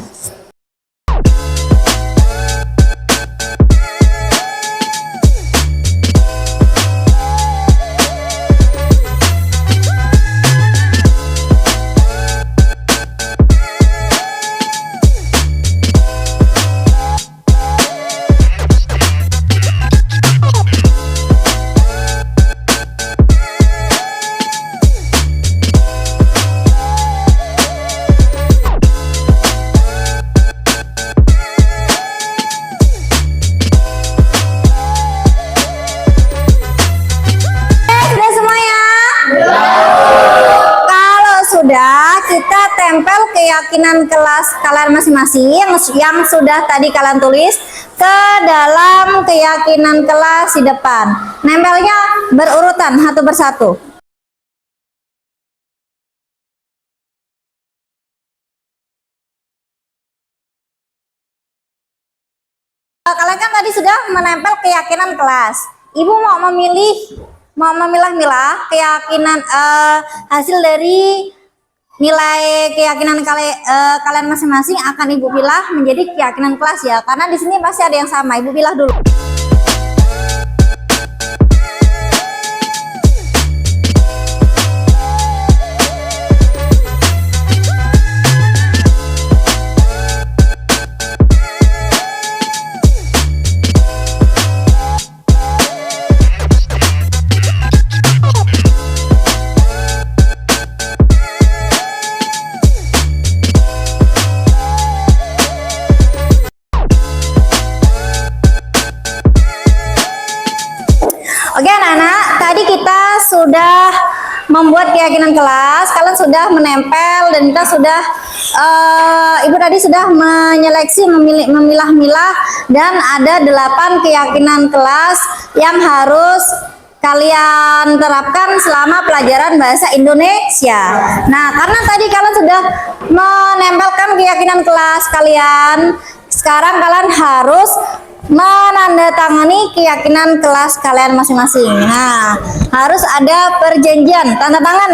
Kita tempel keyakinan kelas kalian masing-masing yang sudah tadi kalian tulis ke dalam keyakinan kelas di depan. Nempelnya berurutan satu persatu. Kalian kan tadi sudah menempel keyakinan kelas. Ibu mau memilah-milah keyakinan hasil dari nilai keyakinan kalian masing-masing akan ibu pilah menjadi keyakinan kelas ya, karena di sini pasti ada yang sama. Ibu pilah dulu. Oke anak-anak, tadi kita sudah membuat keyakinan kelas, kalian sudah menempel dan kita sudah ibu tadi sudah menyeleksi, memilah-milah, dan ada 8 keyakinan kelas yang harus kalian terapkan selama pelajaran bahasa Indonesia. Nah, karena tadi kalian sudah menempelkan keyakinan kelas kalian, sekarang kalian harus menandatangani keyakinan kelas kalian masing-masing. Nah, harus ada perjanjian, tanda tangan.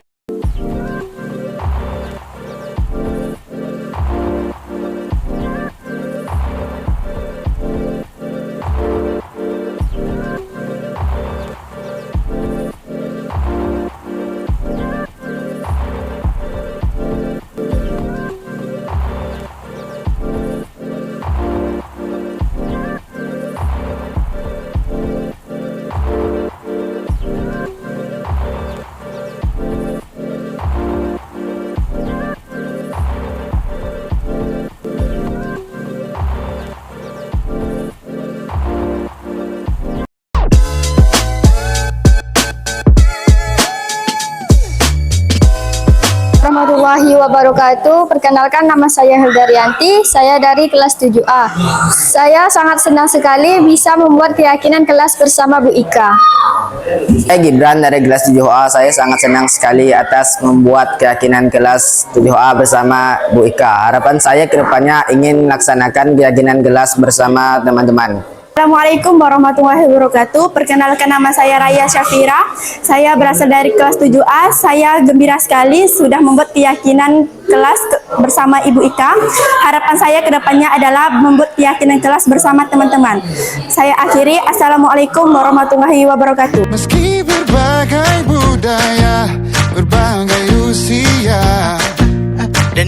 Warahmatullahi wabarakatuh. Perkenalkan, nama saya Hildaryanti. Saya dari kelas 7A. Saya sangat senang sekali bisa membuat keyakinan kelas bersama Bu Ika. Saya Gibran dari kelas 7A. Saya sangat senang sekali atas membuat keyakinan kelas 7A bersama Bu Ika. Harapan saya ke depannya ingin melaksanakan keyakinan kelas bersama teman-teman. Assalamualaikum warahmatullahi wabarakatuh. Perkenalkan, nama saya Raya Syafira. Saya berasal dari kelas 7A. Saya gembira sekali sudah membuat keyakinan kelas bersama Ibu Ika. Harapan saya ke depannya adalah membuat keyakinan kelas bersama teman-teman. Saya akhiri. Assalamualaikum warahmatullahi wabarakatuh. Meski berbagai budaya, berbagai usia, dan